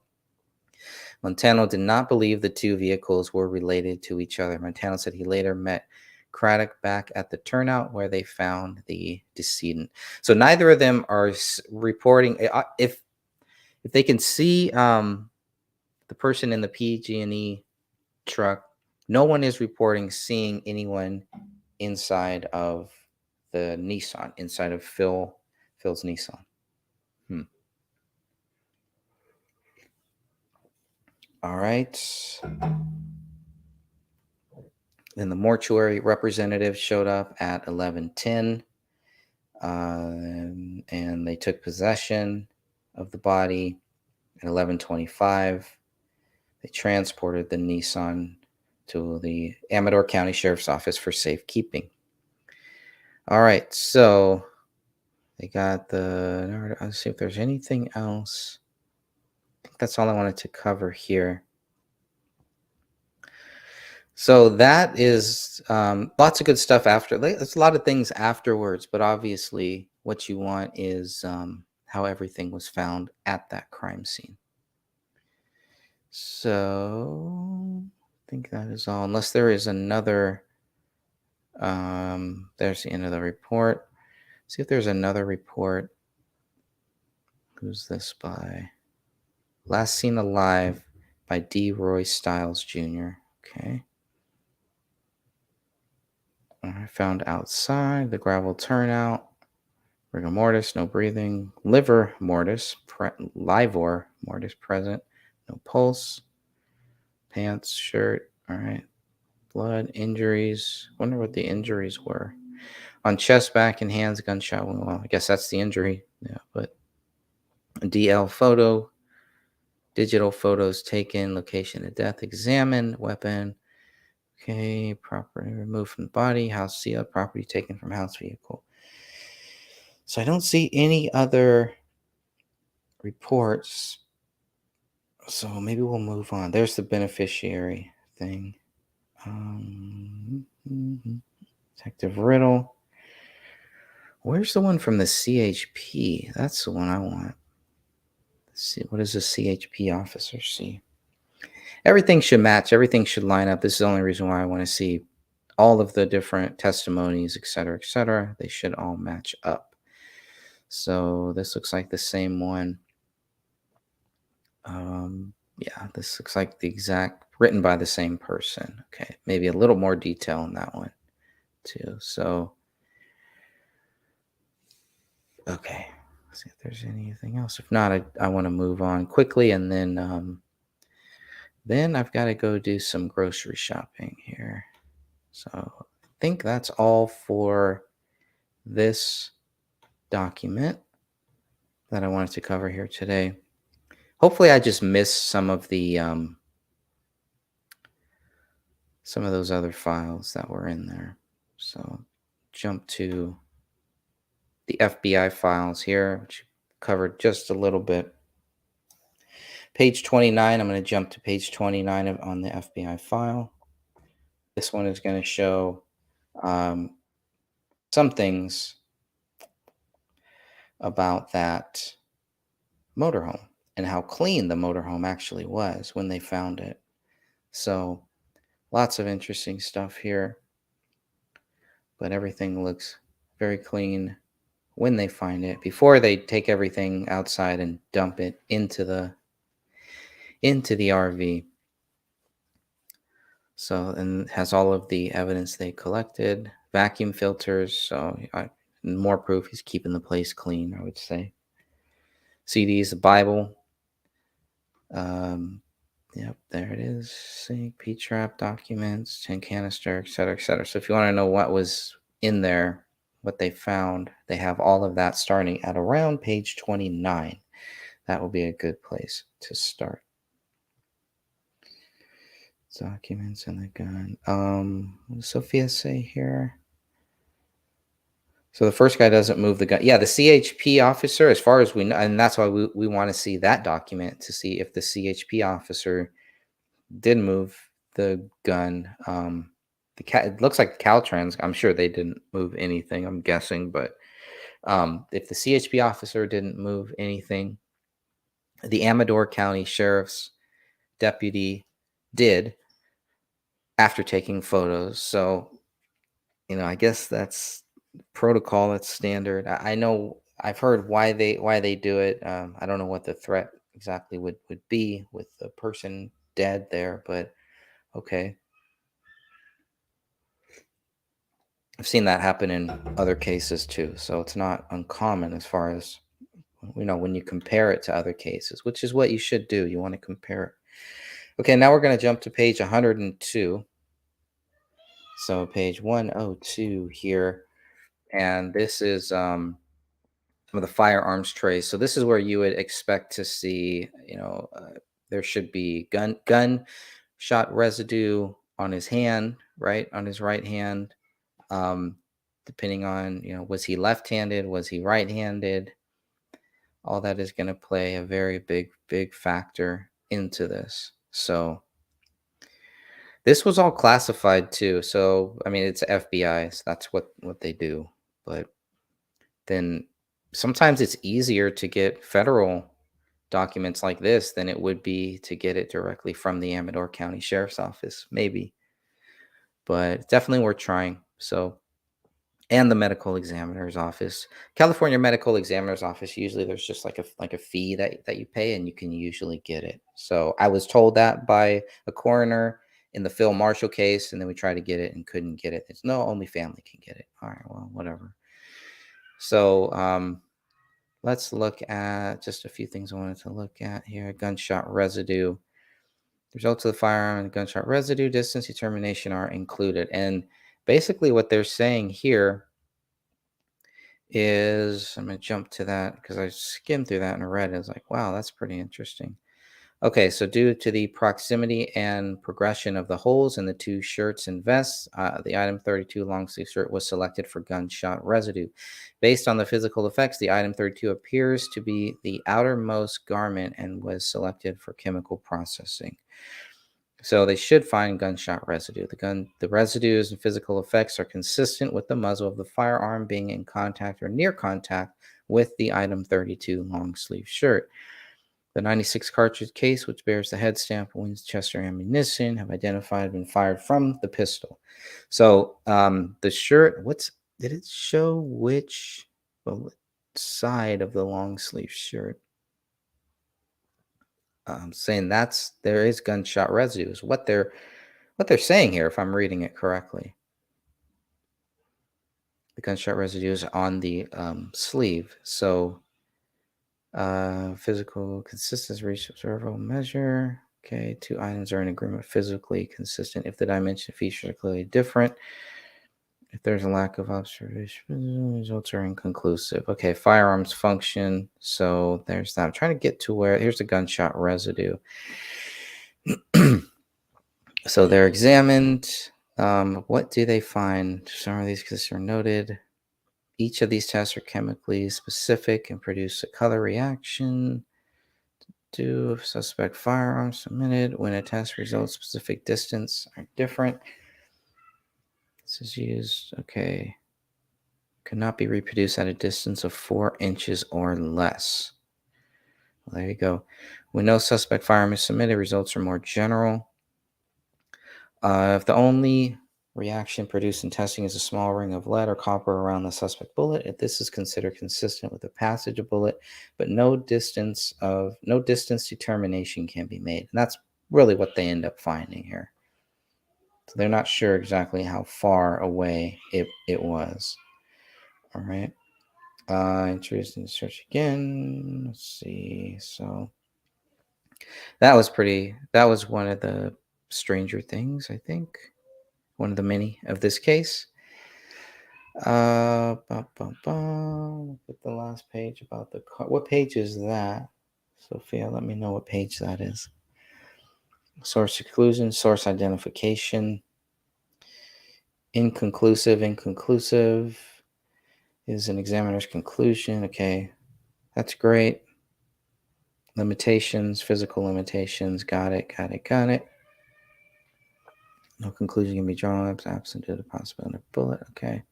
Montano did not believe the two vehicles were related to each other. Montano said he later met Craddock back at the turnout where they found the decedent. So neither of them are reporting. If they can see the person in the PG&E truck, no one is reporting seeing anyone inside of the Nissan, inside of Phil's Nissan. All right. Then the mortuary representative showed up at 11:10, and they took possession of the body at 11:25. They transported the Nissan to the Amador County Sheriff's Office for safekeeping. All right, so they got the. Let's see if there's anything else. I think that's all I wanted to cover here. So that is lots of good stuff after. There's a lot of things afterwards, but obviously what you want is how everything was found at that crime scene. So I think that is all, unless there is another. There's the end of the report. See if there's another report. Who's this by? Last Seen Alive by D. Roy Stiles Jr. Okay. I found outside the gravel turnout. Rigor mortis, no breathing. Livor mortis present. No pulse. Pants, shirt. All right. Blood, injuries. Wonder what the injuries were. On chest, back, and hands, gunshot wound. Well, I guess that's the injury. Yeah, but DL photo. Digital photos taken. Location of death examined. Weapon. Okay. Property removed from the body. House sealed. Property taken from house vehicle. So I don't see any other reports. So maybe we'll move on. There's the beneficiary thing. Detective Riddle. Where's the one from the CHP? That's the one I want. Let's see. What does the CHP officer see? Everything should match. Everything should line up. This is the only reason why I want to see all of the different testimonies, et cetera, et cetera. They should all match up. So this looks like the same one. Yeah, this looks like the exact, written by the same person. Okay, maybe a little more detail in that one too. So, okay, let's see if there's anything else. If not, I want to move on quickly, and then I've got to go do some grocery shopping here. So I think that's all for this document that I wanted to cover here today. Hopefully, I just missed some of those other files that were in there. So jump to the FBI files here, which covered just a little bit. Page 29, I'm going to jump to page 29 on the FBI file. This one is going to show some things about that motorhome and how clean the motorhome actually was when they found it. So lots of interesting stuff here, but everything looks very clean when they find it, before they take everything outside and dump it into the RV. So, and has all of the evidence they collected, vacuum filters. So, more proof he's keeping the place clean, I would say. CDs, the Bible. Yep, there it is. Sink, P-trap, documents, tin canister, et cetera, et cetera. So, if you want to know what was in there, what they found, they have all of that starting at around page 29. That will be a good place to start. Documents and the gun. What does Sophia say here? So the first guy doesn't move the gun. Yeah, the CHP officer, as far as we know, and that's why we want to see that document to see if the CHP officer did move the gun. It looks like the Caltrans. I'm sure they didn't move anything. I'm guessing, but if the CHP officer didn't move anything, the Amador County Sheriff's deputy did after taking photos. So, I guess that's protocol. That's standard. I know I've heard why they do it. I don't know what the threat exactly would be with the person dead there, but okay. I've seen that happen in other cases too, so it's not uncommon as far as when you compare it to other cases, which is what you should do. You want to compare it. Okay, now we're going to jump to page 102. So page 102 here, and this is some of the firearms trays. So this is where you would expect to see, there should be gun shot residue on his hand, right, on his right hand. Depending on, was he left-handed, was he right-handed? All that is going to play a very big factor into this. So This was all classified too. So, I mean, it's FBI, so that's what they do. But then sometimes it's easier to get federal documents like this than it would be to get it directly from the Amador County Sheriff's Office, maybe. But definitely worth trying. So, and the medical examiner's office. California medical examiner's office, usually there's just like a fee that you pay and you can usually get it. So I was told that by a coroner in the Phil Marshall case, and then we tried to get it and couldn't get it. It's no, only family can get it. All right, well, whatever. So let's look at just a few things I wanted to look at here. Gunshot residue. The results of the firearm and gunshot residue distance determination are included. And basically what they're saying here is, I'm going to jump to that because I skimmed through that and read it. I was like, wow, that's pretty interesting. Okay, so due to the proximity and progression of the holes in the two shirts and vests, the item 32 long sleeve shirt was selected for gunshot residue. Based on the physical effects, the item 32 appears to be the outermost garment and was selected for chemical processing. So they should find gunshot residue. The residues and physical effects are consistent with the muzzle of the firearm being in contact or near contact with the item 32 long sleeve shirt. The 96 cartridge case, which bears the head stamp of Winchester ammunition, have identified been fired from the pistol. So the shirt, did it show which side of the long sleeve shirt? Saying there is gunshot residue is what they're saying here, if I'm reading it correctly. The gunshot residue is on the sleeve. So physical consistency, reach observable measure. Okay, two items are in agreement physically consistent if the dimension features are clearly different. If there's a lack of observation, results are inconclusive. Okay, firearms function. So there's that. I'm trying to get to where here's the gunshot residue. So they're examined. What do they find? Some of these cases are noted. Each of these tests are chemically specific and produce a color reaction. Do suspect firearms submitted when a test results specific distance are different. This is used, okay. Could not be reproduced at a distance of 4 inches or less. Well, there you go. When no suspect firearm is submitted, results are more general. If the only reaction produced in testing is a small ring of lead or copper around the suspect bullet, if this is considered consistent with the passage of bullet, but no distance determination can be made. And that's really what they end up finding here. So they're not sure exactly how far away it was. All right. Interesting search again. Let's see. So that was one of the stranger things, I think. One of the many of this case. Look at the last page about the car. What page is that? Sophia, let me know what page that is. Source exclusion, source identification. Inconclusive is an examiner's conclusion. Okay, that's great. Limitations, physical limitations. Got it. No conclusion can be drawn. Absent due to possibility of bullet. Okay.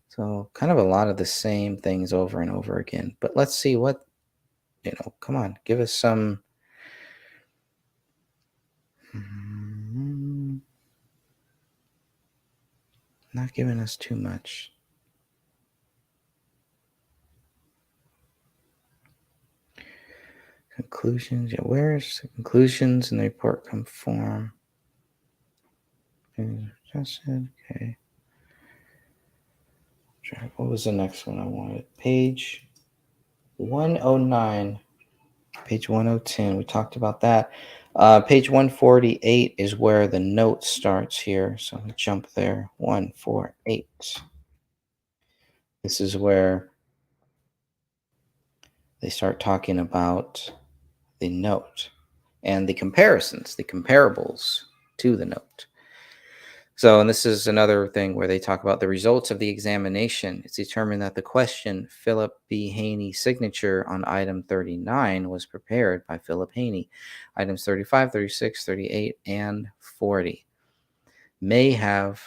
So kind of a lot of the same things over and over again. But let's see what, come on, give us some. Not giving us too much. Conclusions. Yeah, where's the conclusions in the report come form? Okay. What was the next one I wanted? Page 109. Page 110. We talked about that. Page 148 is where the note starts here. So I'm going to jump there. 148. This is where they start talking about the note and the comparisons, the comparables to the note. So, and this is another thing where they talk about the results of the examination. It's determined that the question, Philip B. Haney signature on item 39 was prepared by Philip Haney. Items 35, 36, 38, and 40. may have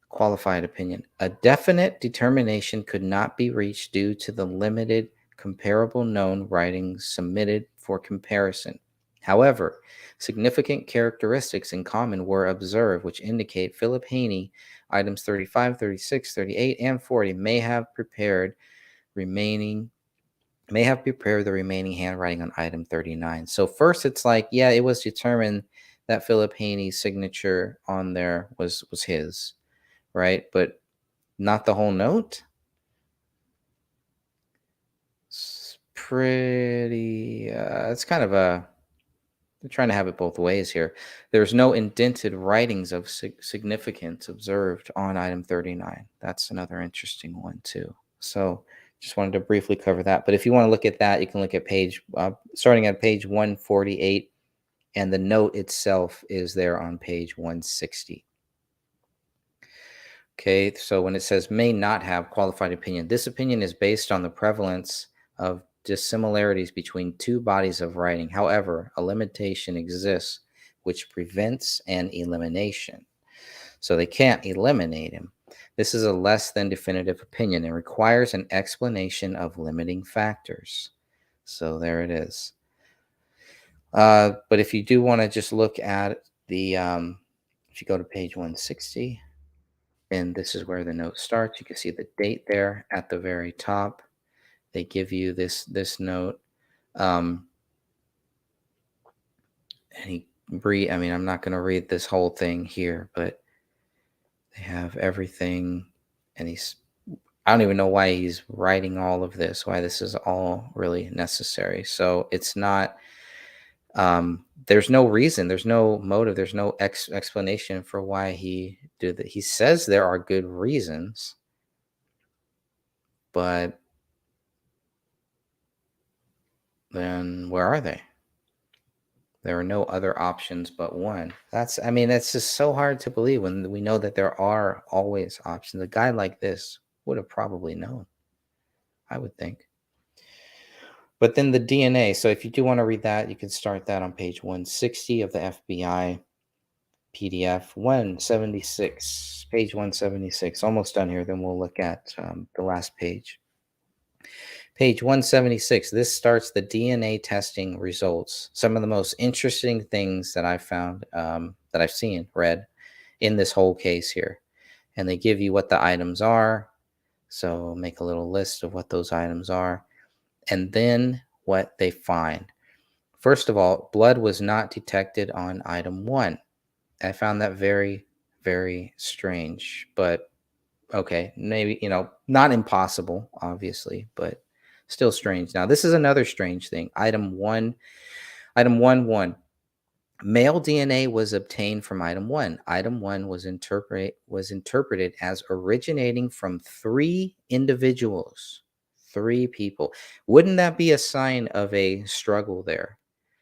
qualified opinion. A definite determination could not be reached due to the limited comparable known writings submitted for comparison. However, significant characteristics in common were observed, which indicate Philip Haney, items 35, 36, 38, and 40, remaining may have prepared the remaining handwriting on item 39. So first it's like, yeah, it was determined that Philip Haney's signature on there was his, right? But not the whole note. It's pretty it's kind of a, they're trying to have it both ways here. There's no indented writings of significance observed on item 39. That's another interesting one too. So just wanted to briefly cover that. But if you want to look at that, you can look at page, starting at page 148, and the note itself is there on page 160. Okay, so when it says may not have qualified opinion, this opinion is based on the prevalence of dissimilarities between two bodies of writing. However, a limitation exists which prevents an elimination. So they can't eliminate him. This is a less than definitive opinion and requires an explanation of limiting factors. So there it is. But if you do want to just look at the, if you go to page 160, and this is where the note starts, you can see the date there at the very top. They give you this note. And I mean, I'm not going to read this whole thing here, but they have everything, and I don't even know why he's writing all of this, why this is all really necessary. So it's not, there's no reason, there's no motive, there's no explanation for why he did that. He says there are good reasons, but then where are they? There are no other options but one. I mean, that's just so hard to believe when we know that there are always options. A guy like this would have probably known, I would think. But then the DNA. So if you do want to read that, you can start that on page 160 of the FBI PDF 176, page 176. Almost done here. Then we'll look at the last page. Page 176, this starts the DNA testing results. Some of the most interesting things that I found, that I've read in this whole case here. And they give you what the items are. So make a little list of what those items are. And then what they find. First of all, blood was not detected on item 1. I found that very, very strange. But okay, maybe, not impossible, obviously, but still strange. Now, this is another strange thing. Item 1, 1. Male DNA was obtained from item 1. Item 1 was interpreted as originating from 3 individuals, 3 people. Wouldn't that be a sign of a struggle there?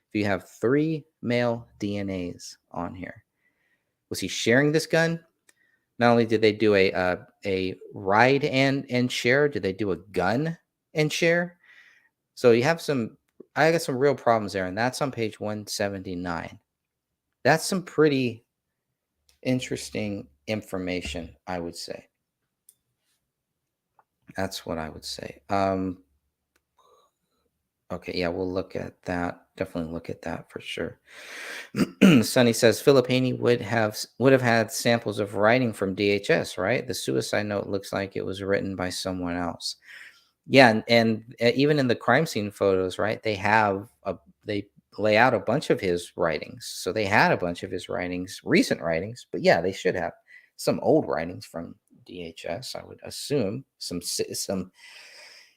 If you have 3 male DNAs on here. Was he sharing this gun? Not only did they do a ride and share, did they do a gun and share? So I got some real problems there, and that's on page 179. That's some pretty interesting information, I would say. That's what I would say. Okay, yeah, we'll look at that. Definitely look at that for sure. Sonny says Philip Haney would have had samples of writing from DHS, right? The suicide note looks like it was written by someone else. Yeah, and even in the crime scene photos, right? They lay out a bunch of his writings. So they had a bunch of his writings, recent writings, but yeah, they should have some old writings from DHS, I would assume, some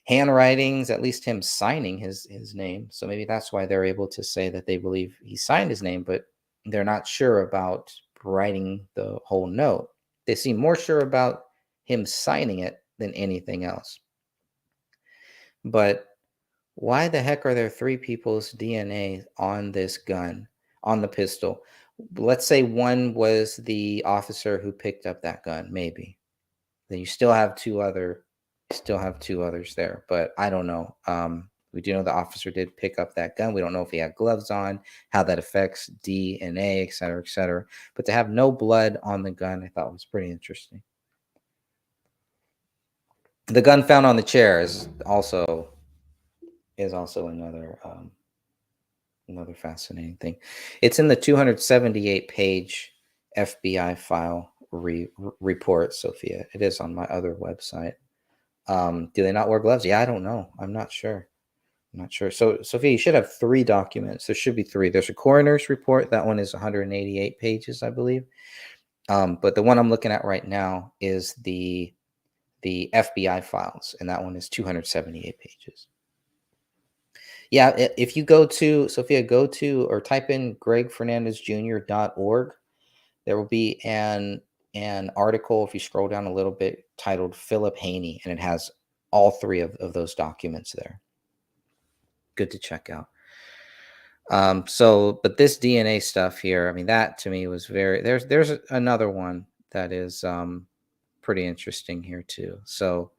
handwritings, at least him signing his name. So maybe that's why they're able to say that they believe he signed his name, but they're not sure about writing the whole note. They seem more sure about him signing it than anything else. But why the heck are there 3 people's DNA on this gun, on the pistol? Let's say one was the officer who picked up that gun, maybe. Then you still have 2 others there, but I don't know. We do know the officer did pick up that gun. We don't know if he had gloves on, how that affects DNA, et cetera, et cetera. But to have no blood on the gun, I thought was pretty interesting. The gun found on the chair is also another fascinating thing. It's in the 278 page FBI file report, Sophia. It is on my other website. Do they not wear gloves? Yeah, I don't know. I'm not sure. So, Sophia, you should have 3 documents. There should be 3. There's a coroner's report. That one is 188 pages, I believe. But the one I'm looking at right now is the FBI files, and that one is 278 pages. Yeah, if you go to, Sophia, go to or type in gregfernandezjr.org, there will be an article, if you scroll down a little bit, titled Philip Haney, and it has all 3 of those documents there. Good to check out. But this DNA stuff here, I mean, that to me was very, there's another one that is pretty interesting here too. So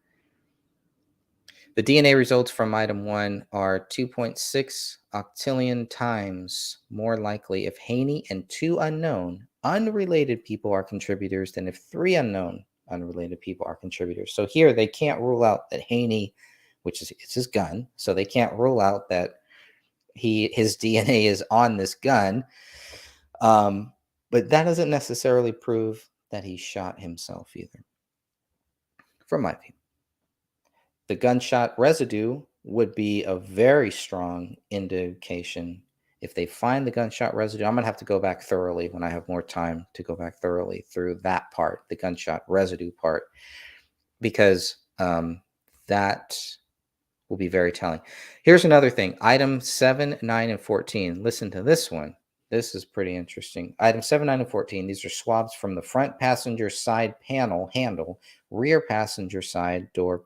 the DNA results from item 1 are 2.6 octillion times more likely if Haney and 2 unknown unrelated people are contributors than if 3 unknown unrelated people are contributors. So here they can't rule out that Haney, which is, it's his gun, so they can't rule out that his DNA is on this gun. But that doesn't necessarily prove that he shot himself either, from my view. The gunshot residue would be a very strong indication. If they find the gunshot residue, I'm going to have to go back thoroughly when I have more time to go back thoroughly through that part, the gunshot residue part, because that will be very telling. Here's another thing. Item 7, 9, and 14. Listen to this one. This is pretty interesting. Item 7, 9, and 14. These are swabs from the front passenger side panel handle, rear passenger side door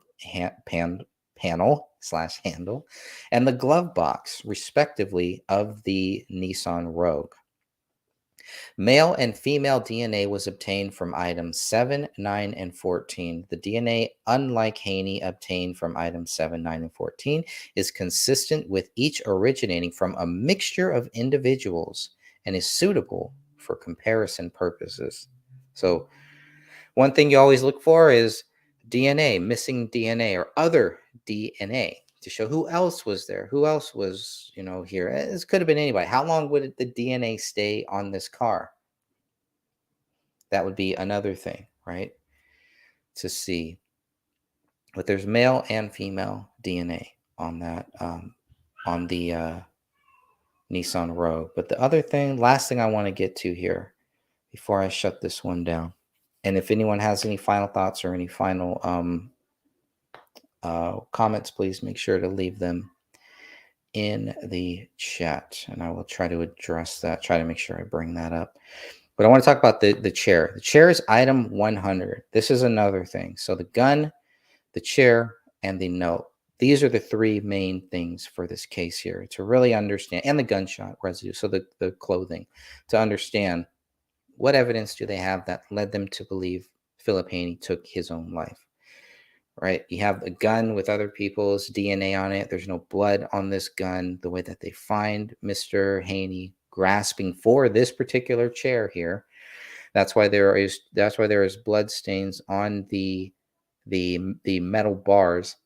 panel/handle, and the glove box, respectively, of the Nissan Rogue. Male and female DNA was obtained from items 7, 9, and 14. The DNA, unlike Haney, obtained from items 7, 9, and 14, is consistent with each originating from a mixture of individuals and is suitable for comparison purposes. So, one thing you always look for is DNA, missing DNA, or other DNA to show who else was there, who else was, here. This could have been anybody. How long would the DNA stay on this car? That would be another thing, right? To see. But there's male and female DNA on that, on the Nissan Rogue. But the other thing, last thing I want to get to here before I shut this one down, and if anyone has any final thoughts or any final comments, please make sure to leave them in the chat, and I will try to address that, try to make sure I bring that up. But I want to talk about the chair. The chair is item 100. This is another thing. So the gun, the chair, and the note. These are the 3 main things for this case here to really understand, and the gunshot residue, so the clothing, to understand what evidence do they have that led them to believe Philip Haney took his own life, right? You have a gun with other people's DNA on it. There's no blood on this gun. The way that they find Mr. Haney grasping for this particular chair here, that's why there is blood stains on the metal bars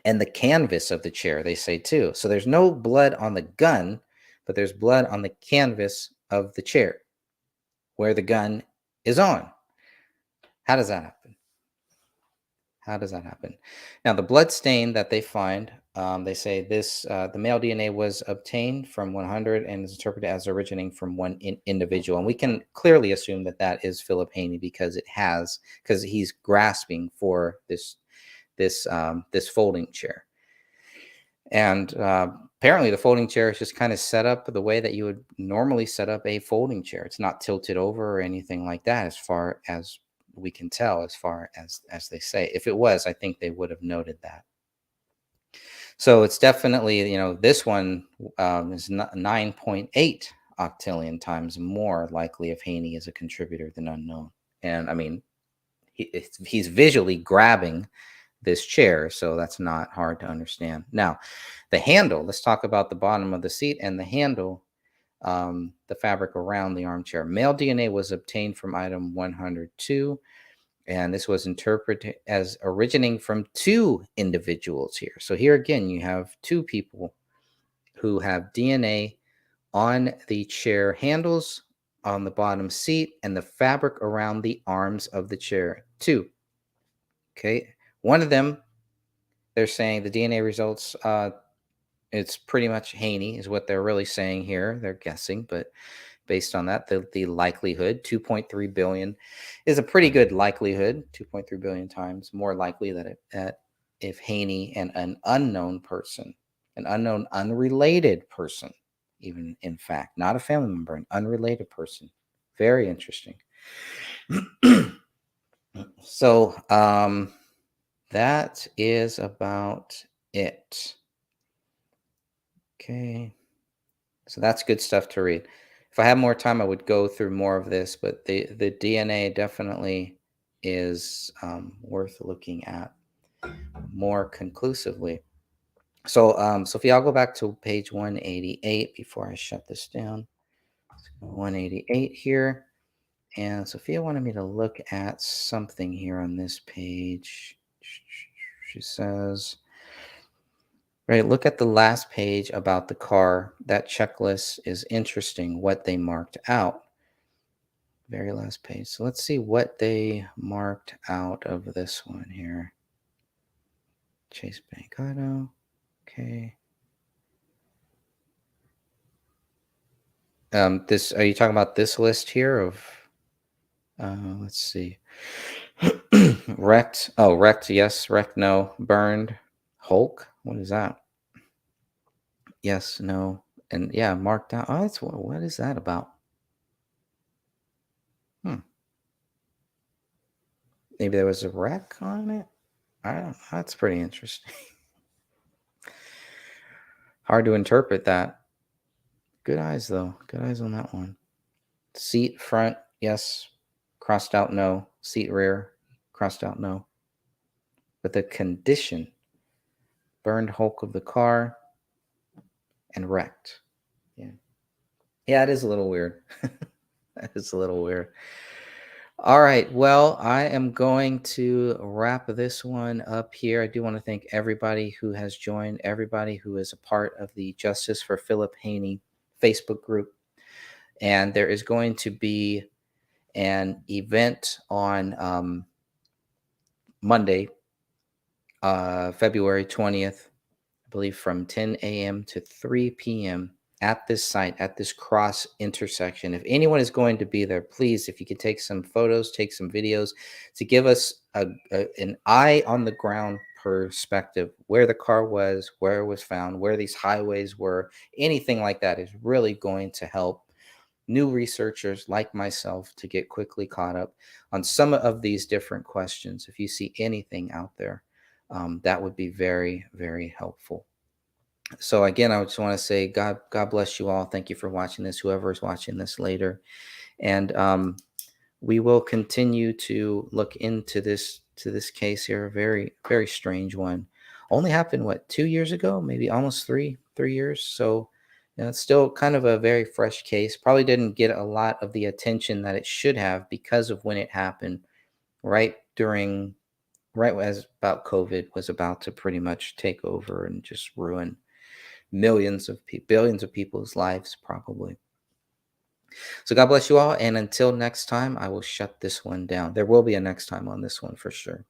and the canvas of the chair, they say too. So there's no blood on the gun, but there's blood on the canvas of the chair where the gun is on. How does that happen? Now, the blood stain that they find, they say this, the male DNA was obtained from 100 and is interpreted as originating from one individual. And we can clearly assume that that is Philip Haney because he's grasping for this folding chair. And apparently the folding chair is just kind of set up the way that you would normally set up a folding chair. It's not tilted over or anything like that, as far as we can tell, as far as they say. If it was, I think they would have noted that. So it's definitely, this one is 9.8 octillion times more likely if Haney is a contributor than unknown. And I mean, he's visually grabbing this chair, so that's not hard to understand. Now, the handle, let's talk about the bottom of the seat and the handle, the fabric around the armchair. Male DNA was obtained from item 102, and this was interpreted as originating from two individuals here. So here again, you have two people who have DNA on the chair handles, on the bottom seat, and the fabric around the arms of the chair. Two. Okay. One of them, they're saying the DNA results, it's pretty much Haney, is what they're really saying here. They're guessing, but based on that, the likelihood, 2.3 billion, is a pretty good likelihood, 2.3 billion times more likely that if Haney and an unknown person, an unknown unrelated person, even in fact, not a family member, an unrelated person. Very interesting. So that is about it. Okay. So that's good stuff to read. If I had more time, I would go through more of this, but the DNA definitely is worth looking at more conclusively. So, Sophia, I'll go back to page 188 before I shut this down. 188 here. And Sophia wanted me to look at something here on this page. She says, right, look at the last page about the car. That checklist is interesting, what they marked out. Very last page. So let's see what they marked out of this one here. Chase Bank Auto. Okay. This, are you talking about this list here of let's see. Wrecked. Oh, wrecked, yes. Wrecked, no. Burned. Hulk. What is that? Yes, no. And yeah, marked out. Oh, that's what is that about? Maybe there was a wreck on it. I don't know. That's pretty interesting. Hard to interpret that. Good eyes though. Good eyes on that one. Seat front, yes. Crossed out, no. Seat rear, crossed out, no. But the condition, burned hulk of the car and wrecked. Yeah. Yeah, it is a little weird. That is a little weird. All right. Well, I am going to wrap this one up here. I do want to thank everybody who has joined, everybody who is a part of the Justice for Philip Haney Facebook group. And there is going to be an event on Monday, February 20th, I believe from 10 a.m. to 3 p.m. at this site, at this cross intersection. If anyone is going to be there, please, if you could take some photos, take some videos to give us an eye on the ground perspective, where the car was, where it was found, where these highways were, anything like that is really going to help new researchers like myself to get quickly caught up on some of these different questions. If you see anything out there, that would be very, very helpful. So again, I just want to say, God bless you all. Thank you for watching this, whoever is watching this later. And we will continue to look into this case here. A very, very strange one. Only happened, what, 2 years ago? Maybe almost three years. So it's still kind of a very fresh case. Probably didn't get a lot of the attention that it should have because of when it happened, right as about COVID was about to pretty much take over and just ruin billions of people's lives, probably. So God bless you all. And until next time, I will shut this one down. There will be a next time on this one for sure.